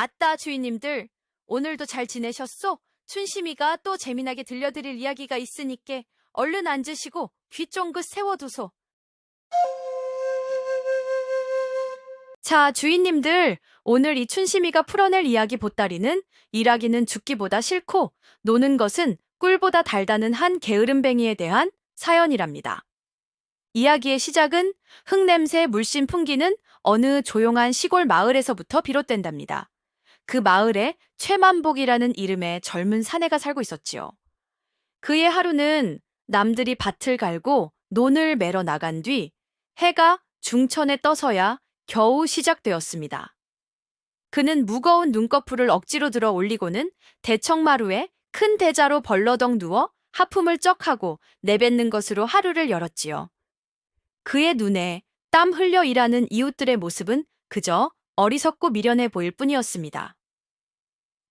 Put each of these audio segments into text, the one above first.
아따, 주인님들. 오늘도 잘 지내셨소? 춘심이가 또 재미나게 들려드릴 이야기가 있으니께 얼른 앉으시고 귀 쫑긋 세워두소. 자, 주인님들. 오늘 이 춘심이가 풀어낼 이야기 보따리는 일하기는 죽기보다 싫고 노는 것은 꿀보다 달다는 한 게으름뱅이에 대한 사연이랍니다. 이야기의 시작은 흙냄새 물씬 풍기는 어느 조용한 시골 마을에서부터 비롯된답니다. 그 마을에 최만복이라는 이름의 젊은 사내가 살고 있었지요. 그의 하루는 남들이 밭을 갈고 논을 매러 나간 뒤 해가 중천에 떠서야 겨우 시작되었습니다. 그는 무거운 눈꺼풀을 억지로 들어 올리고는 대청마루에 큰 대자로 벌러덩 누워 하품을 쩍 하고 내뱉는 것으로 하루를 열었지요. 그의 눈에 땀 흘려 일하는 이웃들의 모습은 그저 어리석고 미련해 보일 뿐이었습니다.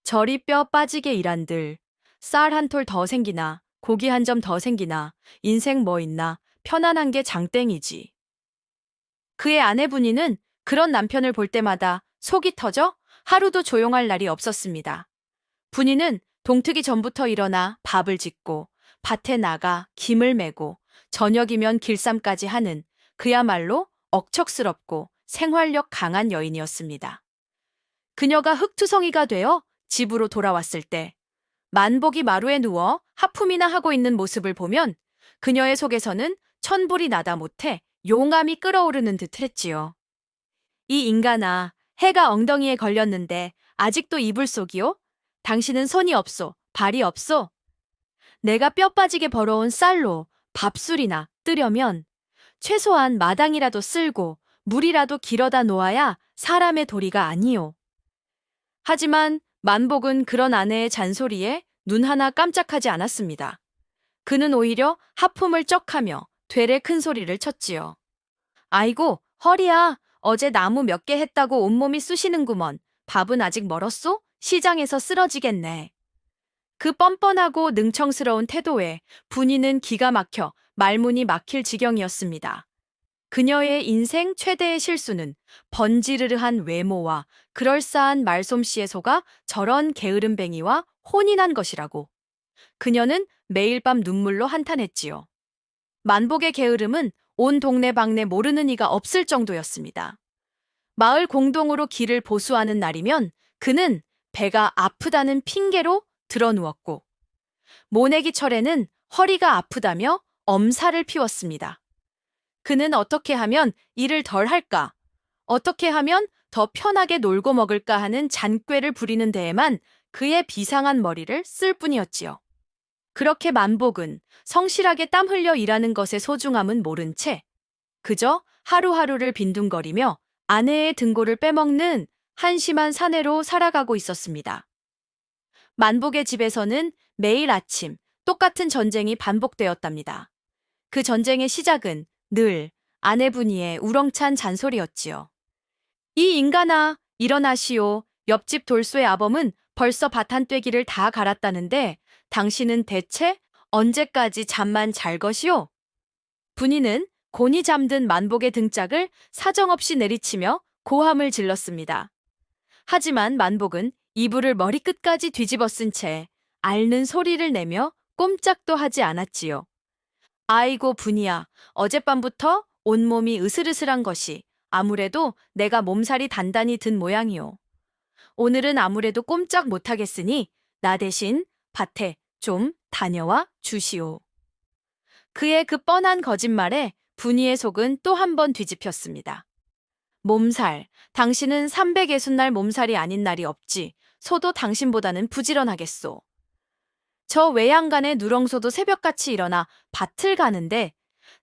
저리 뼈 빠지게 일한들, 쌀 한 톨 더 생기나, 고기 한 점 더 생기나, 인생 뭐 있나, 편안한 게 장땡이지. 그의 아내 분이는 그런 남편을 볼 때마다 속이 터져 하루도 조용할 날이 없었습니다. 분이는 동트기 전부터 일어나 밥을 짓고, 밭에 나가 김을 메고, 저녁이면 길쌈까지 하는 그야말로 억척스럽고 생활력 강한 여인이었습니다. 그녀가 흙투성이가 되어 집으로 돌아왔을 때 만복이 마루에 누워 하품이나 하고 있는 모습을 보면 그녀의 속에서는 천불이 나다 못해 용암이 끓어오르는 듯 했지요. 이 인간아, 해가 엉덩이에 걸렸는데 아직도 이불 속이요? 당신은 손이 없소, 발이 없소? 내가 뼈 빠지게 벌어온 쌀로 밥술이나 뜨려면 최소한 마당이라도 쓸고 물이라도 길어다 놓아야 사람의 도리가 아니요. 하지만 만복은 그런 아내의 잔소리에 눈 하나 깜짝하지 않았습니다. 그는 오히려 하품을 쩍하며 되레 큰 소리를 쳤지요. 아이고, 허리야. 어제 나무 몇 개 했다고 온몸이 쑤시는구먼. 밥은 아직 멀었소? 시장에서 쓰러지겠네. 그 뻔뻔하고 능청스러운 태도에 분이는 기가 막혀 말문이 막힐 지경이었습니다. 그녀의 인생 최대의 실수는 번지르르한 외모와 그럴싸한 말솜씨에 속아 저런 게으름뱅이와 혼인한 것이라고. 그녀는 매일 밤 눈물로 한탄했지요. 만복의 게으름은 온 동네방네 모르는 이가 없을 정도였습니다. 마을 공동으로 길을 보수하는 날이면 그는 배가 아프다는 핑계로 드러누웠고, 모내기철에는 허리가 아프다며 엄살을 피웠습니다. 그는 어떻게 하면 일을 덜 할까, 어떻게 하면 더 편하게 놀고 먹을까 하는 잔꾀를 부리는 데에만 그의 비상한 머리를 쓸 뿐이었지요. 그렇게 만복은 성실하게 땀 흘려 일하는 것의 소중함은 모른 채 그저 하루하루를 빈둥거리며 아내의 등골을 빼먹는 한심한 사내로 살아가고 있었습니다. 만복의 집에서는 매일 아침 똑같은 전쟁이 반복되었답니다. 그 전쟁의 시작은 늘 아내분이의 우렁찬 잔소리였지요. 이 인간아, 일어나시오. 옆집 돌쇠의 아범은 벌써 밭 한 떼기를 다 갈았다는데 당신은 대체 언제까지 잠만 잘 것이오? 분이는 곤히 잠든 만복의 등짝을 사정없이 내리치며 고함을 질렀습니다. 하지만 만복은 이불을 머리끝까지 뒤집어 쓴 채 앓는 소리를 내며 꼼짝도 하지 않았지요. 아이고 분이야, 어젯밤부터 온몸이 으슬으슬한 것이 아무래도 내가 몸살이 단단히 든 모양이오. 오늘은 아무래도 꼼짝 못하겠으니 나 대신 밭에 좀 다녀와 주시오. 그의 그 뻔한 거짓말에 분이의 속은 또 한 번 뒤집혔습니다. 몸살, 당신은 360날 몸살이 아닌 날이 없지. 소도 당신보다는 부지런하겠소. 저 외양간의 누렁소도 새벽같이 일어나 밭을 가는데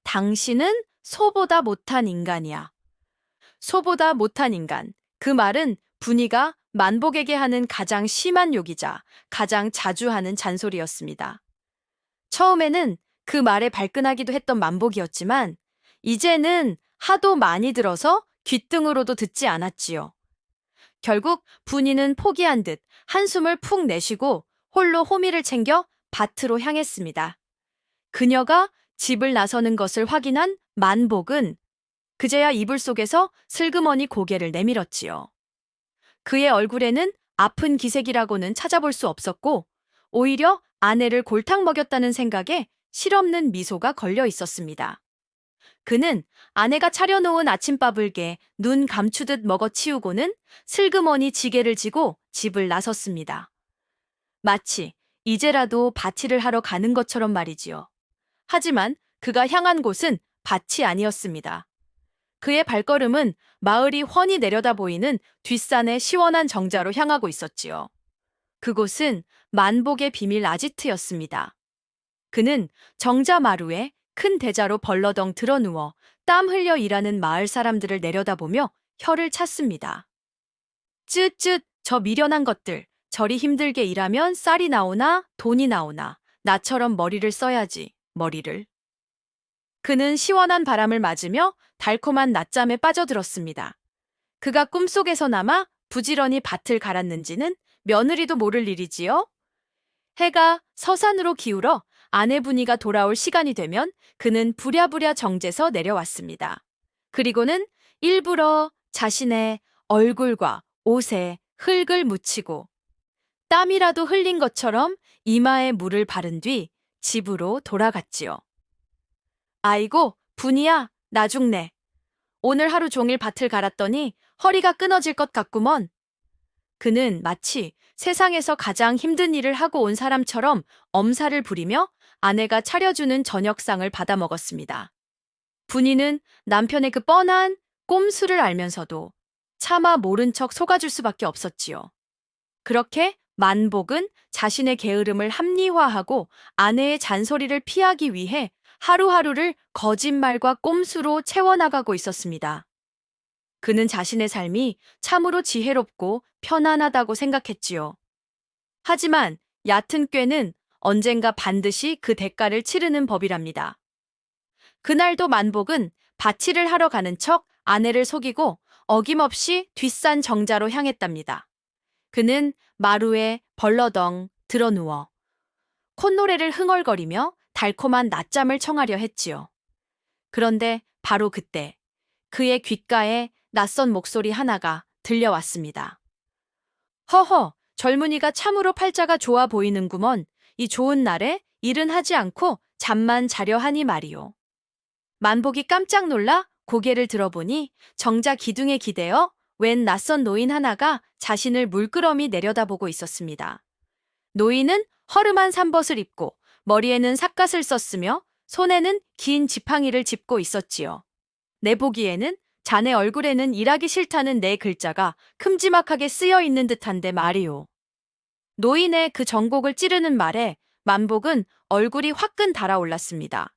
당신은 소보다 못한 인간이야. 소보다 못한 인간. 그 말은 분이가 만복에게 하는 가장 심한 욕이자 가장 자주 하는 잔소리였습니다. 처음에는 그 말에 발끈하기도 했던 만복이었지만 이제는 하도 많이 들어서 귓등으로도 듣지 않았지요. 결국 분이는 포기한 듯 한숨을 푹 내쉬고 홀로 호미를 챙겨 밭으로 향했습니다. 그녀가 집을 나서는 것을 확인한 만복은 그제야 이불 속에서 슬그머니 고개를 내밀었지요. 그의 얼굴에는 아픈 기색이라고는 찾아볼 수 없었고, 오히려 아내를 골탕 먹였다는 생각에 실없는 미소가 걸려 있었습니다. 그는 아내가 차려놓은 아침밥을 깨 눈 감추듯 먹어치우고는 슬그머니 지게를 지고 집을 나섰습니다. 마치 이제라도 바치를 하러 가는 것처럼 말이지요. 하지만 그가 향한 곳은 밭이 아니었습니다. 그의 발걸음은 마을이 훤히 내려다 보이는 뒷산의 시원한 정자로 향하고 있었지요. 그곳은 만복의 비밀 아지트였습니다. 그는 정자 마루에 큰 대자로 벌러덩 드러누워 땀 흘려 일하는 마을 사람들을 내려다보며 혀를 찼습니다. 쯧쯧, 저 미련한 것들. 저리 힘들게 일하면 쌀이 나오나 돈이 나오나 나처럼 머리를 써야지, 머리를. 그는 시원한 바람을 맞으며 달콤한 낮잠에 빠져들었습니다. 그가 꿈속에서나마 부지런히 밭을 갈았는지는 며느리도 모를 일이지요. 해가 서산으로 기울어 아내분이가 돌아올 시간이 되면 그는 부랴부랴 정제서 내려왔습니다. 그리고는 일부러 자신의 얼굴과 옷에 흙을 묻히고 땀이라도 흘린 것처럼 이마에 물을 바른 뒤 집으로 돌아갔지요. 아이고, 분이야, 나 죽네. 오늘 하루 종일 밭을 갈았더니 허리가 끊어질 것 같구먼. 그는 마치 세상에서 가장 힘든 일을 하고 온 사람처럼 엄살을 부리며 아내가 차려주는 저녁상을 받아 먹었습니다. 분이는 남편의 그 뻔한 꼼수를 알면서도 차마 모른 척 속아줄 수밖에 없었지요. 그렇게 만복은 자신의 게으름을 합리화하고 아내의 잔소리를 피하기 위해 하루하루를 거짓말과 꼼수로 채워나가고 있었습니다. 그는 자신의 삶이 참으로 지혜롭고 편안하다고 생각했지요. 하지만 얕은 꾀는 언젠가 반드시 그 대가를 치르는 법이랍니다. 그날도 만복은 바치를 하러 가는 척 아내를 속이고 어김없이 뒷산 정자로 향했답니다. 그는 마루에 벌러덩 드러누워 콧노래를 흥얼거리며 달콤한 낮잠을 청하려 했지요. 그런데 바로 그때 그의 귓가에 낯선 목소리 하나가 들려왔습니다. 허허, 젊은이가 참으로 팔자가 좋아 보이는구먼. 이 좋은 날에 일은 하지 않고 잠만 자려 하니 말이오. 만복이 깜짝 놀라 고개를 들어보니 정자 기둥에 기대어 웬 낯선 노인 하나가 자신을 물끄러미 내려다보고 있었습니다. 노인은 허름한 삼벗을 입고 머리에는 삿갓을 썼으며 손에는 긴 지팡이를 짚고 있었지요. 내 보기에는 자네 얼굴에는 일하기 싫다는 네 글자가 큼지막하게 쓰여 있는 듯한데 말이오. 노인의 그 정곡을 찌르는 말에 만복은 얼굴이 화끈 달아올랐습니다.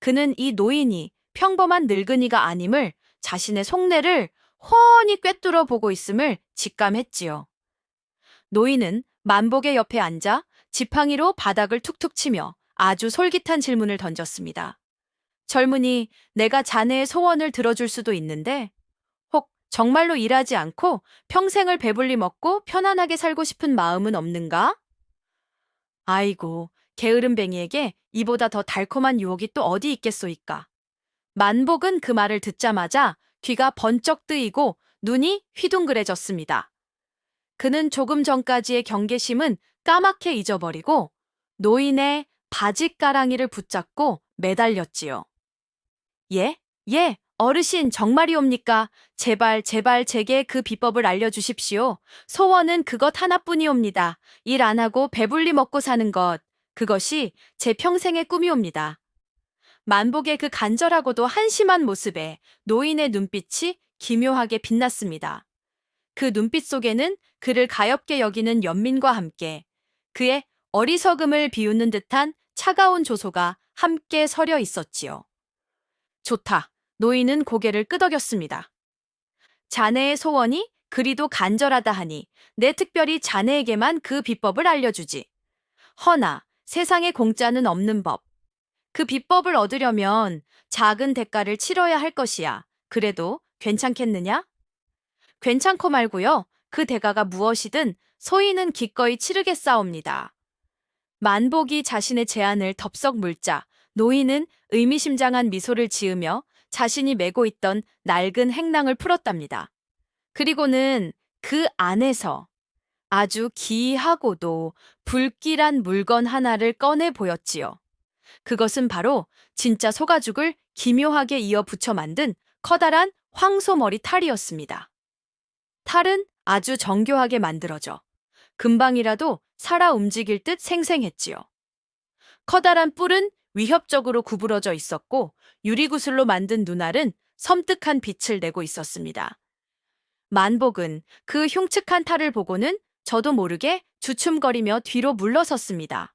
그는 이 노인이 평범한 늙은이가 아님을 자신의 속내를 훤히 꿰뚫어 보고 있음을 직감했지요. 노인은 만복의 옆에 앉아 지팡이로 바닥을 툭툭 치며 아주 솔깃한 질문을 던졌습니다. 젊은이, 내가 자네의 소원을 들어줄 수도 있는데 혹 정말로 일하지 않고 평생을 배불리 먹고 편안하게 살고 싶은 마음은 없는가? 아이고, 게으름뱅이에게 이보다 더 달콤한 유혹이 또 어디 있겠소이까. 만복은 그 말을 듣자마자 귀가 번쩍 뜨이고 눈이 휘둥그레졌습니다. 그는 조금 전까지의 경계심은 까맣게 잊어버리고 노인의 바짓가랑이를 붙잡고 매달렸지요. 예? 예, 어르신 정말이옵니까? 제발 제게 그 비법을 알려주십시오. 소원은 그것 하나뿐이옵니다. 일 안 하고 배불리 먹고 사는 것. 그것이 제 평생의 꿈이옵니다. 만복의 그 간절하고도 한심한 모습에 노인의 눈빛이 기묘하게 빛났습니다. 그 눈빛 속에는 그를 가엾게 여기는 연민과 함께 그의 어리석음을 비웃는 듯한 차가운 조소가 함께 서려 있었지요. 좋다. 노인은 고개를 끄덕였습니다. 자네의 소원이 그리도 간절하다 하니 내 특별히 자네에게만 그 비법을 알려주지. 허나 세상에 공짜는 없는 법. 그 비법을 얻으려면 작은 대가를 치러야 할 것이야. 그래도 괜찮겠느냐? 괜찮고 말고요. 그 대가가 무엇이든 소인은 기꺼이 치르겠사옵니다. 만복이 자신의 제안을 덥석 물자 노인은 의미심장한 미소를 지으며 자신이 메고 있던 낡은 행낭을 풀었답니다. 그리고는 그 안에서 아주 기이하고도 불길한 물건 하나를 꺼내 보였지요. 그것은 바로 진짜 소가죽을 기묘하게 이어 붙여 만든 커다란 황소머리 탈이었습니다. 탈은 아주 정교하게 만들어져 금방이라도 살아 움직일 듯 생생했지요. 커다란 뿔은 위협적으로 구부러져 있었고 유리구슬로 만든 눈알은 섬뜩한 빛을 내고 있었습니다. 만복은 그 흉측한 탈을 보고는 저도 모르게 주춤거리며 뒤로 물러섰습니다.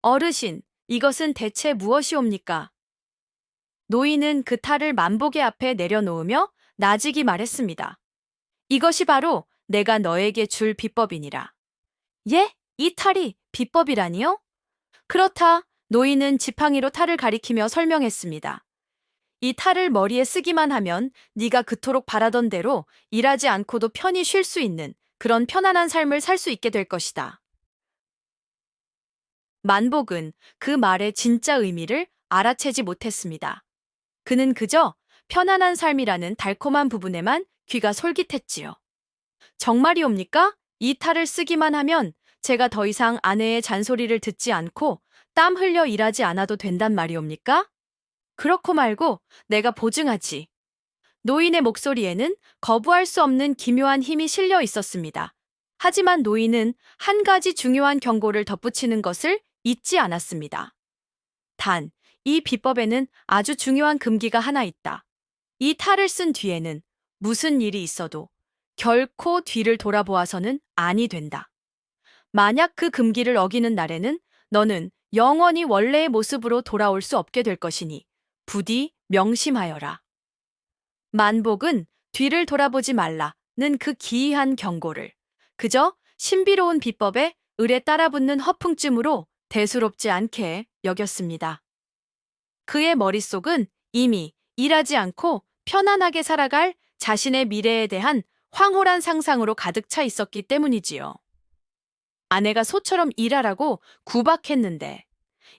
어르신, 이것은 대체 무엇이옵니까? 노인은 그 탈을 만복의 앞에 내려놓으며 나직이 말했습니다. 이것이 바로 내가 너에게 줄 비법이니라. 예? 이 탈이 비법이라니요? 그렇다. 노인은 지팡이로 탈을 가리키며 설명했습니다. 이 탈을 머리에 쓰기만 하면 네가 그토록 바라던 대로 일하지 않고도 편히 쉴 수 있는 그런 편안한 삶을 살 수 있게 될 것이다. 만복은 그 말의 진짜 의미를 알아채지 못했습니다. 그는 그저 편안한 삶이라는 달콤한 부분에만 귀가 솔깃했지요. 정말이옵니까? 이 탈을 쓰기만 하면 제가 더 이상 아내의 잔소리를 듣지 않고 땀 흘려 일하지 않아도 된단 말이옵니까? 그렇고 말고 내가 보증하지. 노인의 목소리에는 거부할 수 없는 기묘한 힘이 실려 있었습니다. 하지만 노인은 한 가지 중요한 경고를 덧붙이는 것을 잊지 않았습니다. 단, 이 비법에는 아주 중요한 금기가 하나 있다. 이 탈을 쓴 뒤에는 무슨 일이 있어도 결코 뒤를 돌아보아서는 아니 된다. 만약 그 금기를 어기는 날에는 너는 영원히 원래의 모습으로 돌아올 수 없게 될 것이니 부디 명심하여라. 만복은 뒤를 돌아보지 말라는 그 기이한 경고를 그저 신비로운 비법에 을에 따라붙는 허풍쯤으로 대수롭지 않게 여겼습니다. 그의 머릿속은 이미 일하지 않고 편안하게 살아갈 자신의 미래에 대한 황홀한 상상으로 가득 차 있었기 때문이지요. 아내가 소처럼 일하라고 구박했는데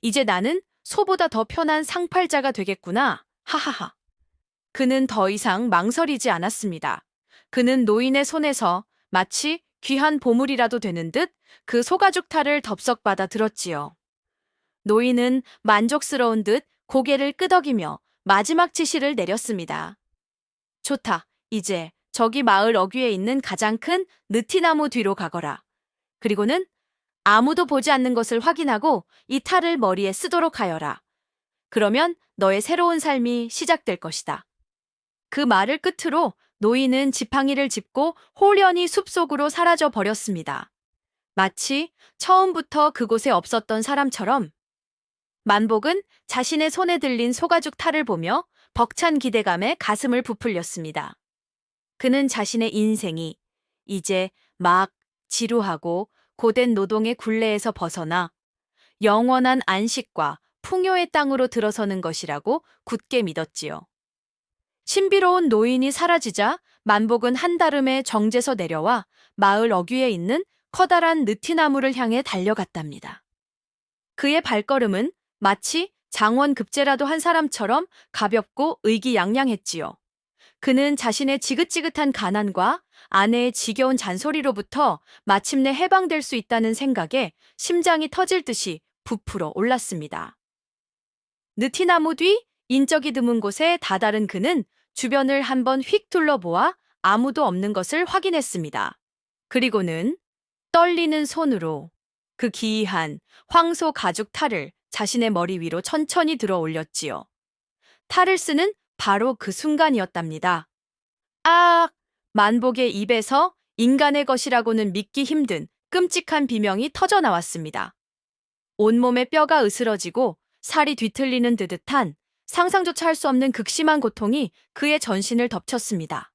이제 나는 소보다 더 편한 상팔자가 되겠구나. 하하하. 그는 더 이상 망설이지 않았습니다. 그는 노인의 손에서 마치 귀한 보물이라도 되는 듯 그 소가죽 탈을 덥석 받아 들었지요. 노인은 만족스러운 듯 고개를 끄덕이며 마지막 지시를 내렸습니다. 좋다. 이제 저기 마을 어귀에 있는 가장 큰 느티나무 뒤로 가거라. 그리고는 아무도 보지 않는 것을 확인하고 이 탈을 머리에 쓰도록 하여라. 그러면 너의 새로운 삶이 시작될 것이다. 그 말을 끝으로 노인은 지팡이를 짚고 홀연히 숲속으로 사라져 버렸습니다. 마치 처음부터 그곳에 없었던 사람처럼 만복은 자신의 손에 들린 소가죽 탈을 보며 벅찬 기대감에 가슴을 부풀렸습니다. 그는 자신의 인생이 이제 막 지루하고 고된 노동의 굴레에서 벗어나 영원한 안식과 풍요의 땅으로 들어서는 것이라고 굳게 믿었지요. 신비로운 노인이 사라지자 만복은 한달음에 정제서 내려와 마을 어귀에 있는 커다란 느티나무를 향해 달려갔답니다. 그의 발걸음은 마치 장원급제라도 한 사람처럼 가볍고 의기양양했지요. 그는 자신의 지긋지긋한 가난과 아내의 지겨운 잔소리로부터 마침내 해방될 수 있다는 생각에 심장이 터질 듯이 부풀어 올랐습니다. 느티나무 뒤 인적이 드문 곳에 다다른 그는 주변을 한번 휙 둘러보아 아무도 없는 것을 확인했습니다. 그리고는 떨리는 손으로 그 기이한 황소 가죽 탈을 자신의 머리 위로 천천히 들어 올렸지요. 탈을 쓰는 바로 그 순간이었답니다. 아! 만복의 입에서 인간의 것이라고는 믿기 힘든 끔찍한 비명이 터져 나왔습니다. 온몸의 뼈가 으스러지고 살이 뒤틀리는 듯한 상상조차 할 수 없는 극심한 고통이 그의 전신을 덮쳤습니다.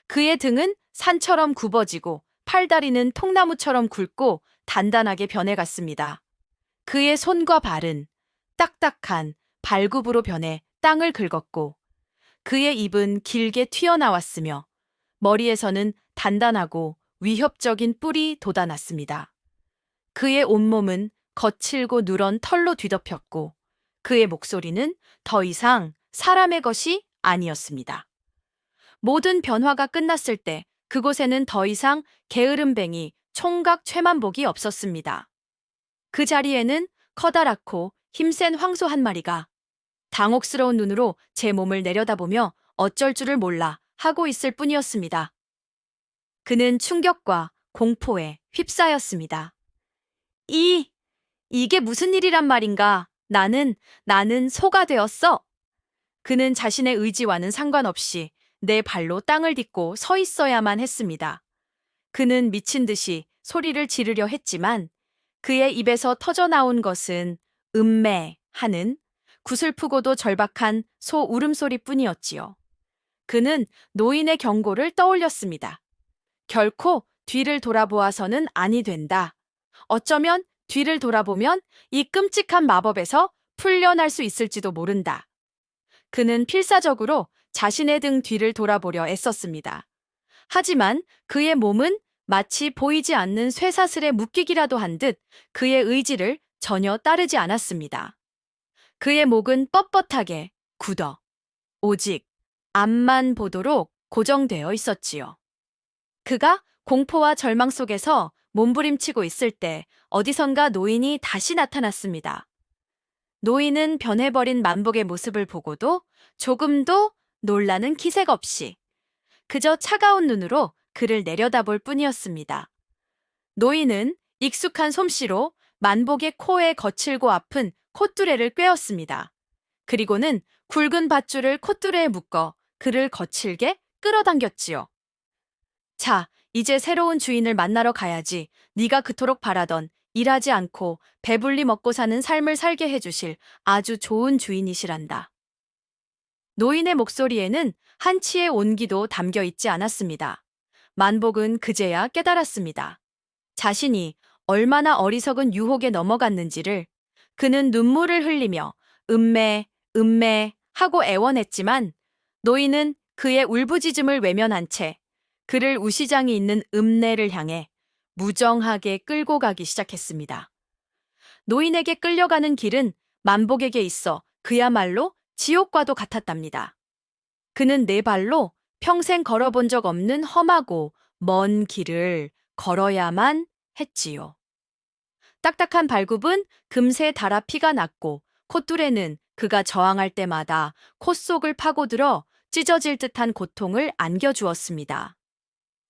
그의 등은 산처럼 굽어지고 팔다리는 통나무처럼 굵고 단단하게 변해갔습니다. 그의 손과 발은 딱딱한 발굽으로 변해 땅을 긁었고 그의 입은 길게 튀어나왔으며 머리에서는 단단하고 위협적인 뿔이 돋아났습니다. 그의 온몸은 거칠고 누런 털로 뒤덮였고 그의 목소리는 더 이상 사람의 것이 아니었습니다. 모든 변화가 끝났을 때 그곳에는 더 이상 게으름뱅이 총각 최만복이 없었습니다. 그 자리에는 커다랗고 힘센 황소 한 마리가 당혹스러운 눈으로 제 몸을 내려다보며 어쩔 줄을 몰라 하고 있을 뿐이었습니다. 그는 충격과 공포에 휩싸였습니다. 이게 무슨 일이란 말인가? 나는 소가 되었어. 그는 자신의 의지와는 상관없이 내 발로 땅을 딛고 서 있어야만 했습니다. 그는 미친 듯이 소리를 지르려 했지만 그의 입에서 터져나온 것은 음매 하는 구슬프고도 절박한 소 울음소리뿐이었지요. 그는 노인의 경고를 떠올렸습니다. 결코 뒤를 돌아보아서는 아니 된다. 어쩌면 뒤를 돌아보면 이 끔찍한 마법에서 풀려날 수 있을지도 모른다. 그는 필사적으로 자신의 등 뒤를 돌아보려 애썼습니다. 하지만 그의 몸은 마치 보이지 않는 쇠사슬에 묶이기라도 한 듯 그의 의지를 전혀 따르지 않았습니다. 그의 목은 뻣뻣하게 굳어 오직 앞만 보도록 고정되어 있었지요. 그가 공포와 절망 속에서 몸부림치고 있을 때 어디선가 노인이 다시 나타났습니다. 노인은 변해버린 만복의 모습을 보고도 조금도 놀라는 기색 없이 그저 차가운 눈으로 그를 내려다볼 뿐이었습니다. 노인은 익숙한 솜씨로 만복의 코에 거칠고 아픈 콧뚜레를 꿰었습니다. 그리고는 굵은 밧줄을 콧뚜레에 묶어 그를 거칠게 끌어당겼지요. 자, 이제 새로운 주인을 만나러 가야지. 네가 그토록 바라던 일하지 않고 배불리 먹고 사는 삶을 살게 해주실 아주 좋은 주인이시란다. 노인의 목소리에는 한치의 온기도 담겨 있지 않았습니다. 만복은 그제야 깨달았습니다. 자신이 얼마나 어리석은 유혹에 넘어갔는지를. 그는 눈물을 흘리며 음매 하고 애원했지만 노인은 그의 울부짖음을 외면한 채 그를 우시장이 있는 읍내를 향해 무정하게 끌고 가기 시작했습니다. 노인에게 끌려가는 길은 만복에게 있어 그야말로 지옥과도 같았답니다. 그는 네 발로 평생 걸어본 적 없는 험하고 먼 길을 걸어야만 했지요. 딱딱한 발굽은 금세 닳아 피가 났고 콧뚜레는 그가 저항할 때마다 콧속을 파고들어 찢어질 듯한 고통을 안겨주었습니다.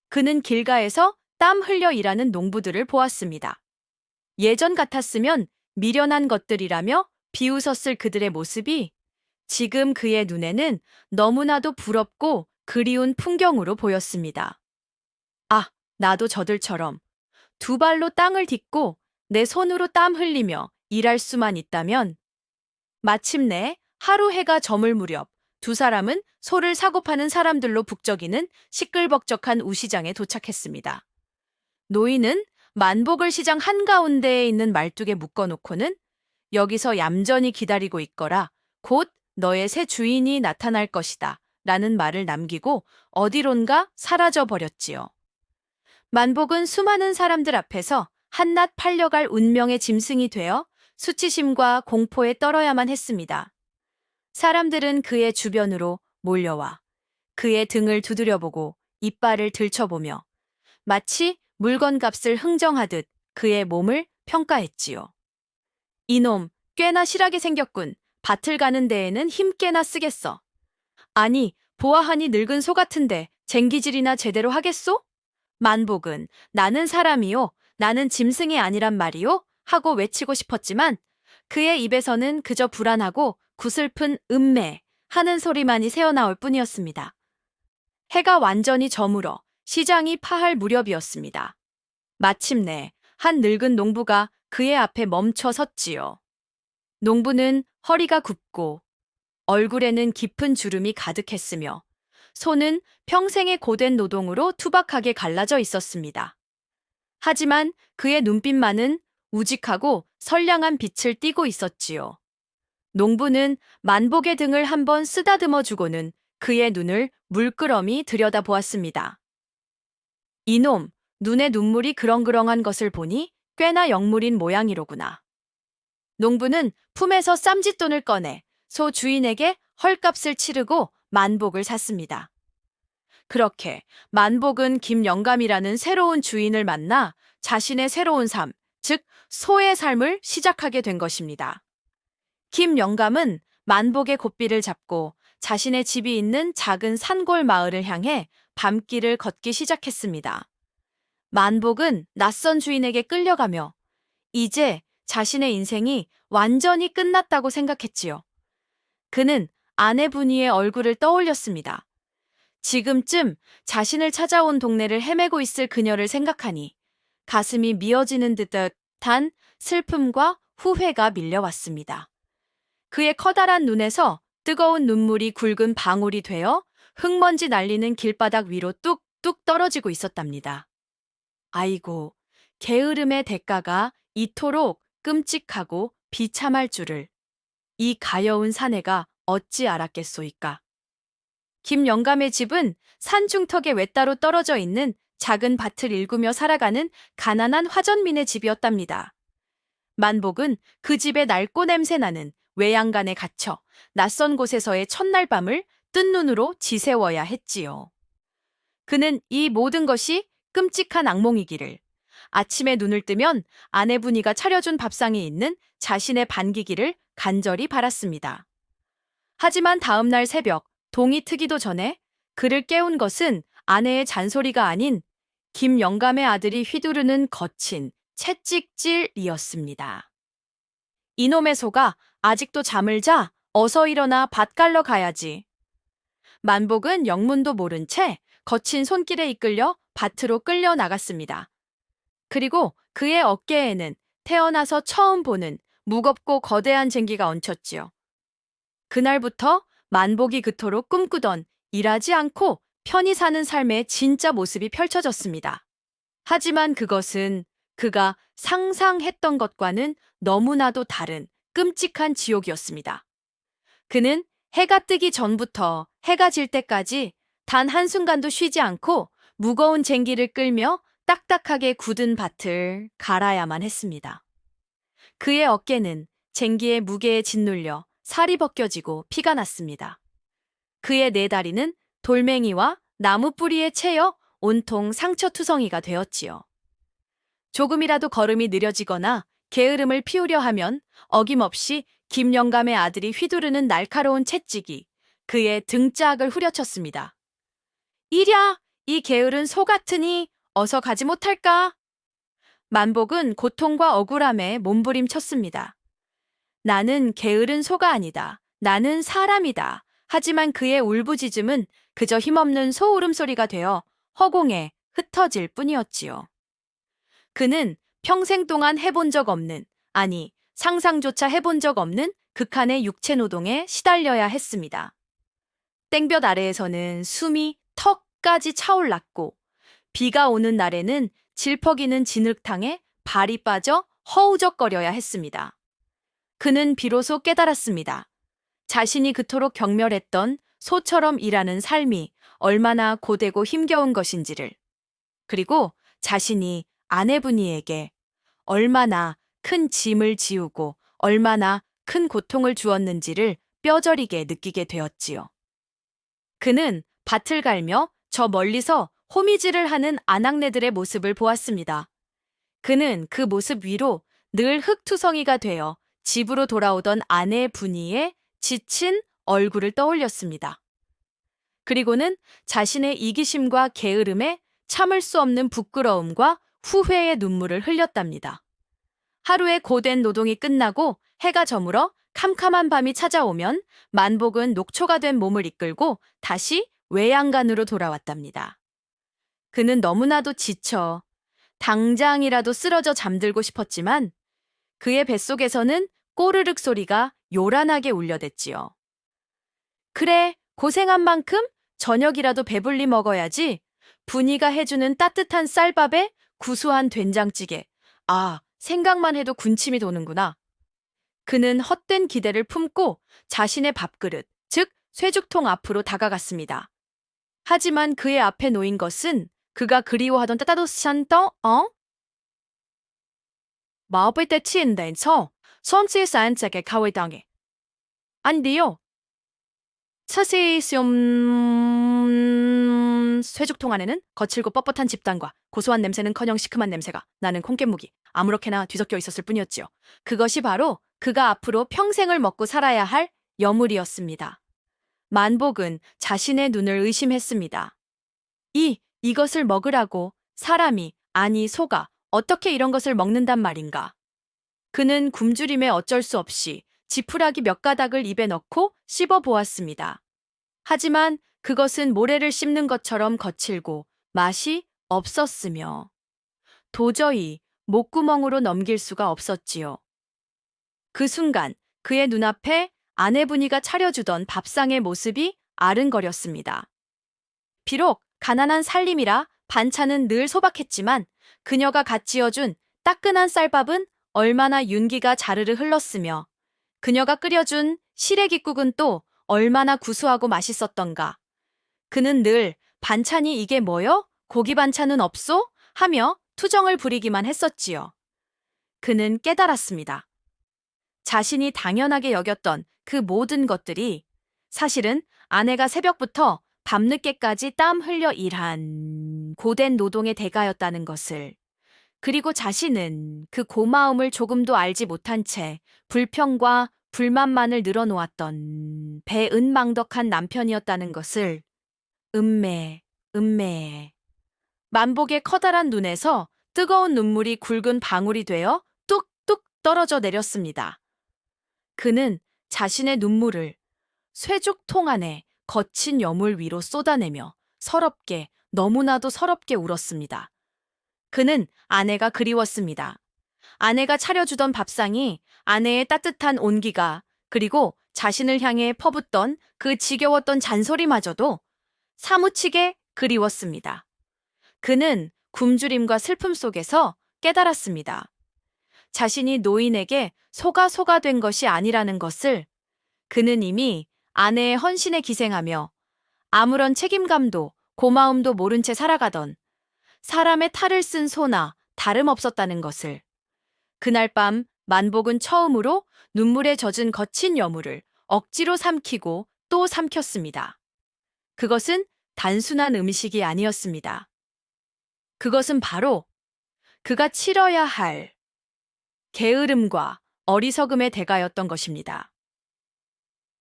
그는 길가에서 땀 흘려 일하는 농부들을 보았습니다. 예전 같았으면 미련한 것들이라며 비웃었을 그들의 모습이 지금 그의 눈에는 너무나도 부럽고 그리운 풍경으로 보였습니다. 아, 나도 저들처럼 두 발로 땅을 딛고 내 손으로 땀 흘리며 일할 수만 있다면. 마침내 하루 해가 저물 무렵 두 사람은 소를 사고 파는 사람들로 북적이는 시끌벅적한 우시장에 도착했습니다. 노인은 만복을 시장 한가운데에 있는 말뚝에 묶어놓고는 여기서 얌전히 기다리고 있거라. 곧 너의 새 주인이 나타날 것이다. 라는 말을 남기고 어디론가 사라져 버렸지요. 만복은 수많은 사람들 앞에서 한낱 팔려갈 운명의 짐승이 되어 수치심과 공포에 떨어야만 했습니다. 사람들은 그의 주변으로 몰려와 그의 등을 두드려보고 이빨을 들춰보며 마치 물건값을 흥정하듯 그의 몸을 평가했지요. 이놈, 꽤나 실하게 생겼군. 밭을 가는 데에는 힘 꽤나 쓰겠어. 아니, 보아하니 늙은 소 같은데 쟁기질이나 제대로 하겠소? 만복은 나는 사람이요, 나는 짐승이 아니란 말이요 하고 외치고 싶었지만 그의 입에서는 그저 불안하고 구슬픈 음매 하는 소리만이 새어나올 뿐이었습니다. 해가 완전히 저물어 시장이 파할 무렵이었습니다. 마침내 한 늙은 농부가 그의 앞에 멈춰 섰지요. 농부는 허리가 굽고 얼굴에는 깊은 주름이 가득했으며 손은 평생의 고된 노동으로 투박하게 갈라져 있었습니다. 하지만 그의 눈빛만은 우직하고 선량한 빛을 띠고 있었지요. 농부는 만복의 등을 한번 쓰다듬어 주고는 그의 눈을 물끄러미 들여다보았습니다. 이놈, 눈에 눈물이 그렁그렁한 것을 보니 꽤나 영물인 모양이로구나. 농부는 품에서 쌈짓돈을 꺼내 소 주인에게 헐값을 치르고 만복을 샀습니다. 그렇게 만복은 김영감이라는 새로운 주인을 만나 자신의 새로운 삶, 즉 소의 삶을 시작하게 된 것입니다. 김영감은 만복의 고삐를 잡고 자신의 집이 있는 작은 산골 마을을 향해 밤길을 걷기 시작했습니다. 만복은 낯선 주인에게 끌려가며 이제 자신의 인생이 완전히 끝났다고 생각했지요. 그는 아내 분이의 얼굴을 떠올렸습니다. 지금쯤 자신을 찾아온 동네를 헤매고 있을 그녀를 생각하니 가슴이 미어지는 듯한 슬픔과 후회가 밀려왔습니다. 그의 커다란 눈에서 뜨거운 눈물이 굵은 방울이 되어 흙먼지 날리는 길바닥 위로 뚝뚝 떨어지고 있었답니다. 아이고, 게으름의 대가가 이토록 끔찍하고 비참할 줄을 이 가여운 사내가 어찌 알았겠소이까. 김영감의 집은 산중턱에 외따로 떨어져 있는 작은 밭을 일구며 살아가는 가난한 화전민의 집이었답니다. 만복은 그 집의 낡고 냄새나는 외양간에 갇혀 낯선 곳에서의 첫날 밤을 뜬 눈으로 지새워야 했지요. 그는 이 모든 것이 끔찍한 악몽이기를, 아침에 눈을 뜨면 아내분이가 차려준 밥상이 있는 자신의 반기기를 간절히 바랐습니다. 하지만 다음날 새벽, 동이 트기도 전에 그를 깨운 것은 아내의 잔소리가 아닌 김영감의 아들이 휘두르는 거친 채찍질이었습니다. 이놈의 소가 아직도 잠을 자 어서 일어나 밭 갈러 가야지. 만복은 영문도 모른 채 거친 손길에 이끌려 밭으로 끌려 나갔습니다. 그리고 그의 어깨에는 태어나서 처음 보는 무겁고 거대한 쟁기가 얹혔지요. 그날부터 만복이 그토록 꿈꾸던 일하지 않고 편히 사는 삶의 진짜 모습이 펼쳐졌습니다. 하지만 그것은 그가 상상했던 것과는 너무나도 다른 끔찍한 지옥이었습니다. 그는 해가 뜨기 전부터 해가 질 때까지 단 한순간도 쉬지 않고 무거운 쟁기를 끌며 딱딱하게 굳은 밭을 갈아야만 했습니다. 그의 어깨는 쟁기의 무게에 짓눌려 살이 벗겨지고 피가 났습니다. 그의 네 다리는 돌멩이와 나무 뿌리에 채여 온통 상처투성이가 되었지요. 조금이라도 걸음이 느려지거나 게으름을 피우려 하면 어김없이 김영감의 아들이 휘두르는 날카로운 채찍이 그의 등짝을 후려쳤습니다. 이랴, 이 게으른 소 같으니 어서 가지 못할까? 만복은 고통과 억울함에 몸부림쳤습니다. 나는 게으른 소가 아니다. 나는 사람이다. 하지만 그의 울부짖음은 그저 힘없는 소 울음소리가 되어 허공에 흩어질 뿐이었지요. 그는 평생 동안 해본 적 없는, 아니, 상상조차 해본 적 없는 극한의 육체 노동에 시달려야 했습니다. 땡볕 아래에서는 숨이 턱까지 차올랐고, 비가 오는 날에는 질퍽이는 진흙탕에 발이 빠져 허우적거려야 했습니다. 그는 비로소 깨달았습니다. 자신이 그토록 경멸했던 소처럼 일하는 삶이 얼마나 고되고 힘겨운 것인지를, 그리고 자신이 아내분이에게 얼마나 큰 짐을 지우고 얼마나 큰 고통을 주었는지를 뼈저리게 느끼게 되었지요. 그는 밭을 갈며 저 멀리서 호미질을 하는 아낙네들의 모습을 보았습니다. 그는 그 모습 위로 늘 흙투성이가 되어 집으로 돌아오던 아내 분이의 지친 얼굴을 떠올렸습니다. 그리고는 자신의 이기심과 게으름에 참을 수 없는 부끄러움과 후회의 눈물을 흘렸답니다. 하루의 고된 노동이 끝나고 해가 저물어 캄캄한 밤이 찾아오면 만복은 녹초가 된 몸을 이끌고 다시 외양간으로 돌아왔답니다. 그는 너무나도 지쳐 당장이라도 쓰러져 잠들고 싶었지만 그의 뱃속에서는 꼬르륵 소리가 요란하게 울려댔지요. 그래, 고생한 만큼 저녁이라도 배불리 먹어야지. 분이가 해주는 따뜻한 쌀밥에 구수한 된장찌개. 아, 생각만 해도 군침이 도는구나. 그는 헛된 기대를 품고 자신의 밥그릇, 즉 쇠죽통 앞으로 다가갔습니다. 하지만 그의 앞에 놓인 것은 그가 그리워하던 따따도찬 마법의 때 치인데서 손짓 산책에 가위당해. 아니요. 서서히 쇠죽통 안에는 거칠고 뻣뻣한 집단과 고소한 냄새는커녕 시큼한 냄새가 나는 콩깻묵이 아무렇게나 뒤섞여 있었을 뿐이었지요. 그것이 바로 그가 앞으로 평생을 먹고 살아야 할 여물이었습니다. 만복은 자신의 눈을 의심했습니다. 이것을 먹으라고 사람이, 아니 소가 어떻게 이런 것을 먹는단 말인가. 그는 굶주림에 어쩔 수 없이 지푸라기 몇 가닥을 입에 넣고 씹어 보았습니다. 하지만 그것은 모래를 씹는 것처럼 거칠고 맛이 없었으며 도저히 목구멍으로 넘길 수가 없었지요. 그 순간 그의 눈앞에 아내분이가 차려주던 밥상의 모습이 아른거렸습니다. 비록 가난한 살림이라 반찬은 늘 소박했지만 그녀가 갓 지어준 따끈한 쌀밥은 얼마나 윤기가 자르르 흘렀으며 그녀가 끓여준 시래기국은 또 얼마나 구수하고 맛있었던가. 그는 늘 반찬이 이게 뭐여? 고기 반찬은 없소? 하며 투정을 부리기만 했었지요. 그는 깨달았습니다. 자신이 당연하게 여겼던 그 모든 것들이 사실은 아내가 새벽부터 밤늦게까지 땀 흘려 일한 고된 노동의 대가였다는 것을, 그리고 자신은 그 고마움을 조금도 알지 못한 채 불평과 불만만을 늘어놓았던 배은망덕한 남편이었다는 것을. 음매. 만복의 커다란 눈에서 뜨거운 눈물이 굵은 방울이 되어 뚝뚝 떨어져 내렸습니다. 그는 자신의 눈물을 쇠죽통 안에 거친 여물 위로 쏟아내며 서럽게, 너무나도 서럽게 울었습니다. 그는 아내가 그리웠습니다. 아내가 차려주던 밥상이, 아내의 따뜻한 온기가, 그리고 자신을 향해 퍼붓던 그 지겨웠던 잔소리마저도 사무치게 그리웠습니다. 그는 굶주림과 슬픔 속에서 깨달았습니다. 자신이 노인에게 소가 된 것이 아니라는 것을. 그는 이미 아내의 헌신에 기생하며 아무런 책임감도 고마움도 모른 채 살아가던 사람의 탈을 쓴 소나 다름없었다는 것을. 그날 밤 만복은 처음으로 눈물에 젖은 거친 여물을 억지로 삼키고 또 삼켰습니다. 그것은 단순한 음식이 아니었습니다. 그것은 바로 그가 치러야 할 게으름과 어리석음의 대가였던 것입니다.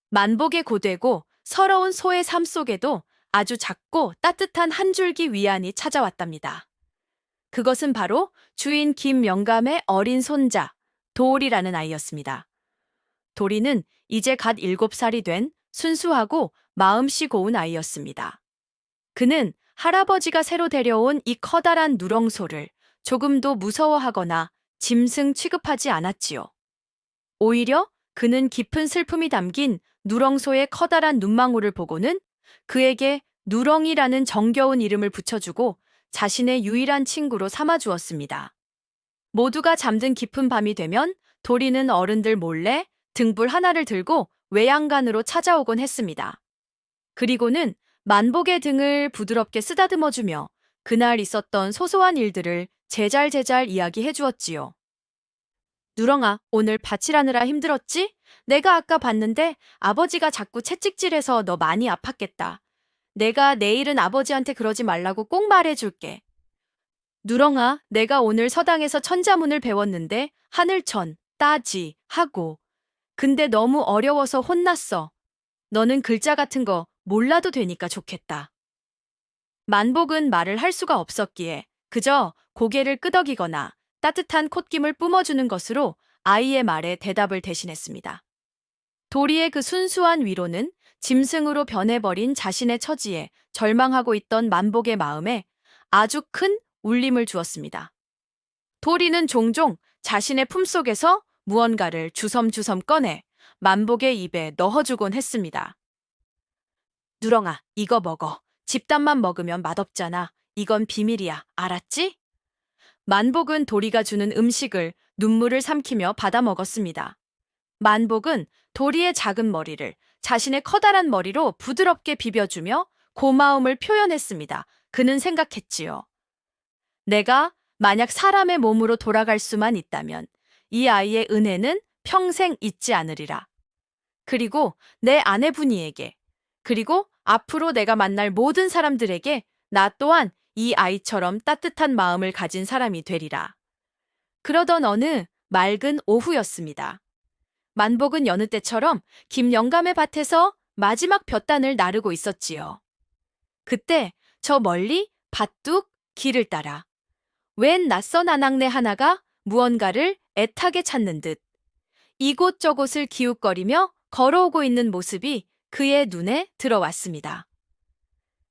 만복의 고되고 서러운 소의 삶 속에도 아주 작고 따뜻한 한 줄기 위안이 찾아왔답니다. 그것은 바로 주인 김영감의 어린 손자, 도리라는 아이였습니다. 도리는 이제 갓 7살이 된 순수하고 마음씨 고운 아이였습니다. 그는 할아버지가 새로 데려온 이 커다란 누렁소를 조금도 무서워하거나 짐승 취급하지 않았지요. 오히려 그는 깊은 슬픔이 담긴 누렁소의 커다란 눈망울을 보고는 그에게 누렁이라는 정겨운 이름을 붙여주고 자신의 유일한 친구로 삼아주었습니다. 모두가 잠든 깊은 밤이 되면 도리는 어른들 몰래 등불 하나를 들고 외양간으로 찾아오곤 했습니다. 그리고는 만복의 등을 부드럽게 쓰다듬어주며 그날 있었던 소소한 일들을 제잘제잘 이야기해 주었지요. 누렁아, 오늘 밭일하느라 힘들었지? 내가 아까 봤는데 아버지가 자꾸 채찍질해서 너 많이 아팠겠다. 내가 내일은 아버지한테 그러지 말라고 꼭 말해줄게. 누렁아, 내가 오늘 서당에서 천자문을 배웠는데 하늘천, 따지, 하고. 근데 너무 어려워서 혼났어. 너는 글자 같은 거 몰라도 되니까 좋겠다. 만복은 말을 할 수가 없었기에 그저 고개를 끄덕이거나 따뜻한 콧김을 뿜어주는 것으로 아이의 말에 대답을 대신했습니다. 도리의 그 순수한 위로는 짐승으로 변해버린 자신의 처지에 절망하고 있던 만복의 마음에 아주 큰 울림을 주었습니다. 도리는 종종 자신의 품속에서 무언가를 주섬주섬 꺼내 만복의 입에 넣어주곤 했습니다. 누렁아, 이거 먹어. 집단만 먹으면 맛없잖아. 이건 비밀이야. 알았지? 만복은 도리가 주는 음식을 눈물을 삼키며 받아 먹었습니다. 만복은 도리의 작은 머리를 자신의 커다란 머리로 부드럽게 비벼주며 고마움을 표현했습니다. 그는 생각했지요. 내가 만약 사람의 몸으로 돌아갈 수만 있다면 이 아이의 은혜는 평생 잊지 않으리라. 그리고 내 아내분이에게, 그리고 앞으로 내가 만날 모든 사람들에게 나 또한 이 아이처럼 따뜻한 마음을 가진 사람이 되리라. 그러던 어느 맑은 오후였습니다. 만복은 여느 때처럼 김영감의 밭에서 마지막 볕단을 나르고 있었지요. 그때 저 멀리 밭둑 길을 따라 웬 낯선 아낙네 하나가 무언가를 애타게 찾는 듯 이곳저곳을 기웃거리며 걸어오고 있는 모습이 그의 눈에 들어왔습니다.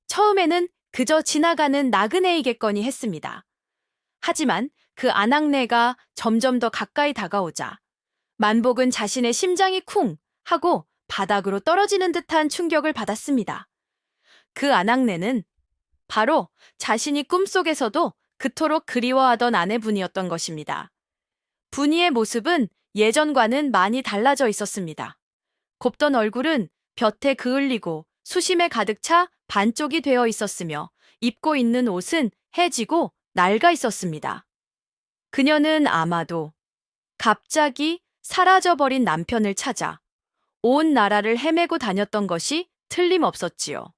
처음에는 그저 지나가는 나그네이겠거니 했습니다. 하지만 그 아낙네가 점점 더 가까이 다가오자 만복은 자신의 심장이 쿵 하고 바닥으로 떨어지는 듯한 충격을 받았습니다. 그 아낙네는 바로 자신이 꿈속에서도 그토록 그리워하던 아내분이었던 것입니다. 분이의 모습은 예전과는 많이 달라져 있었습니다. 곱던 얼굴은 볕에 그을리고 수심에 가득 차 반쪽이 되어 있었으며 입고 있는 옷은 해지고 낡아 있었습니다. 그녀는 아마도 갑자기 사라져버린 남편을 찾아 온 나라를 헤매고 다녔던 것이 틀림없었지요.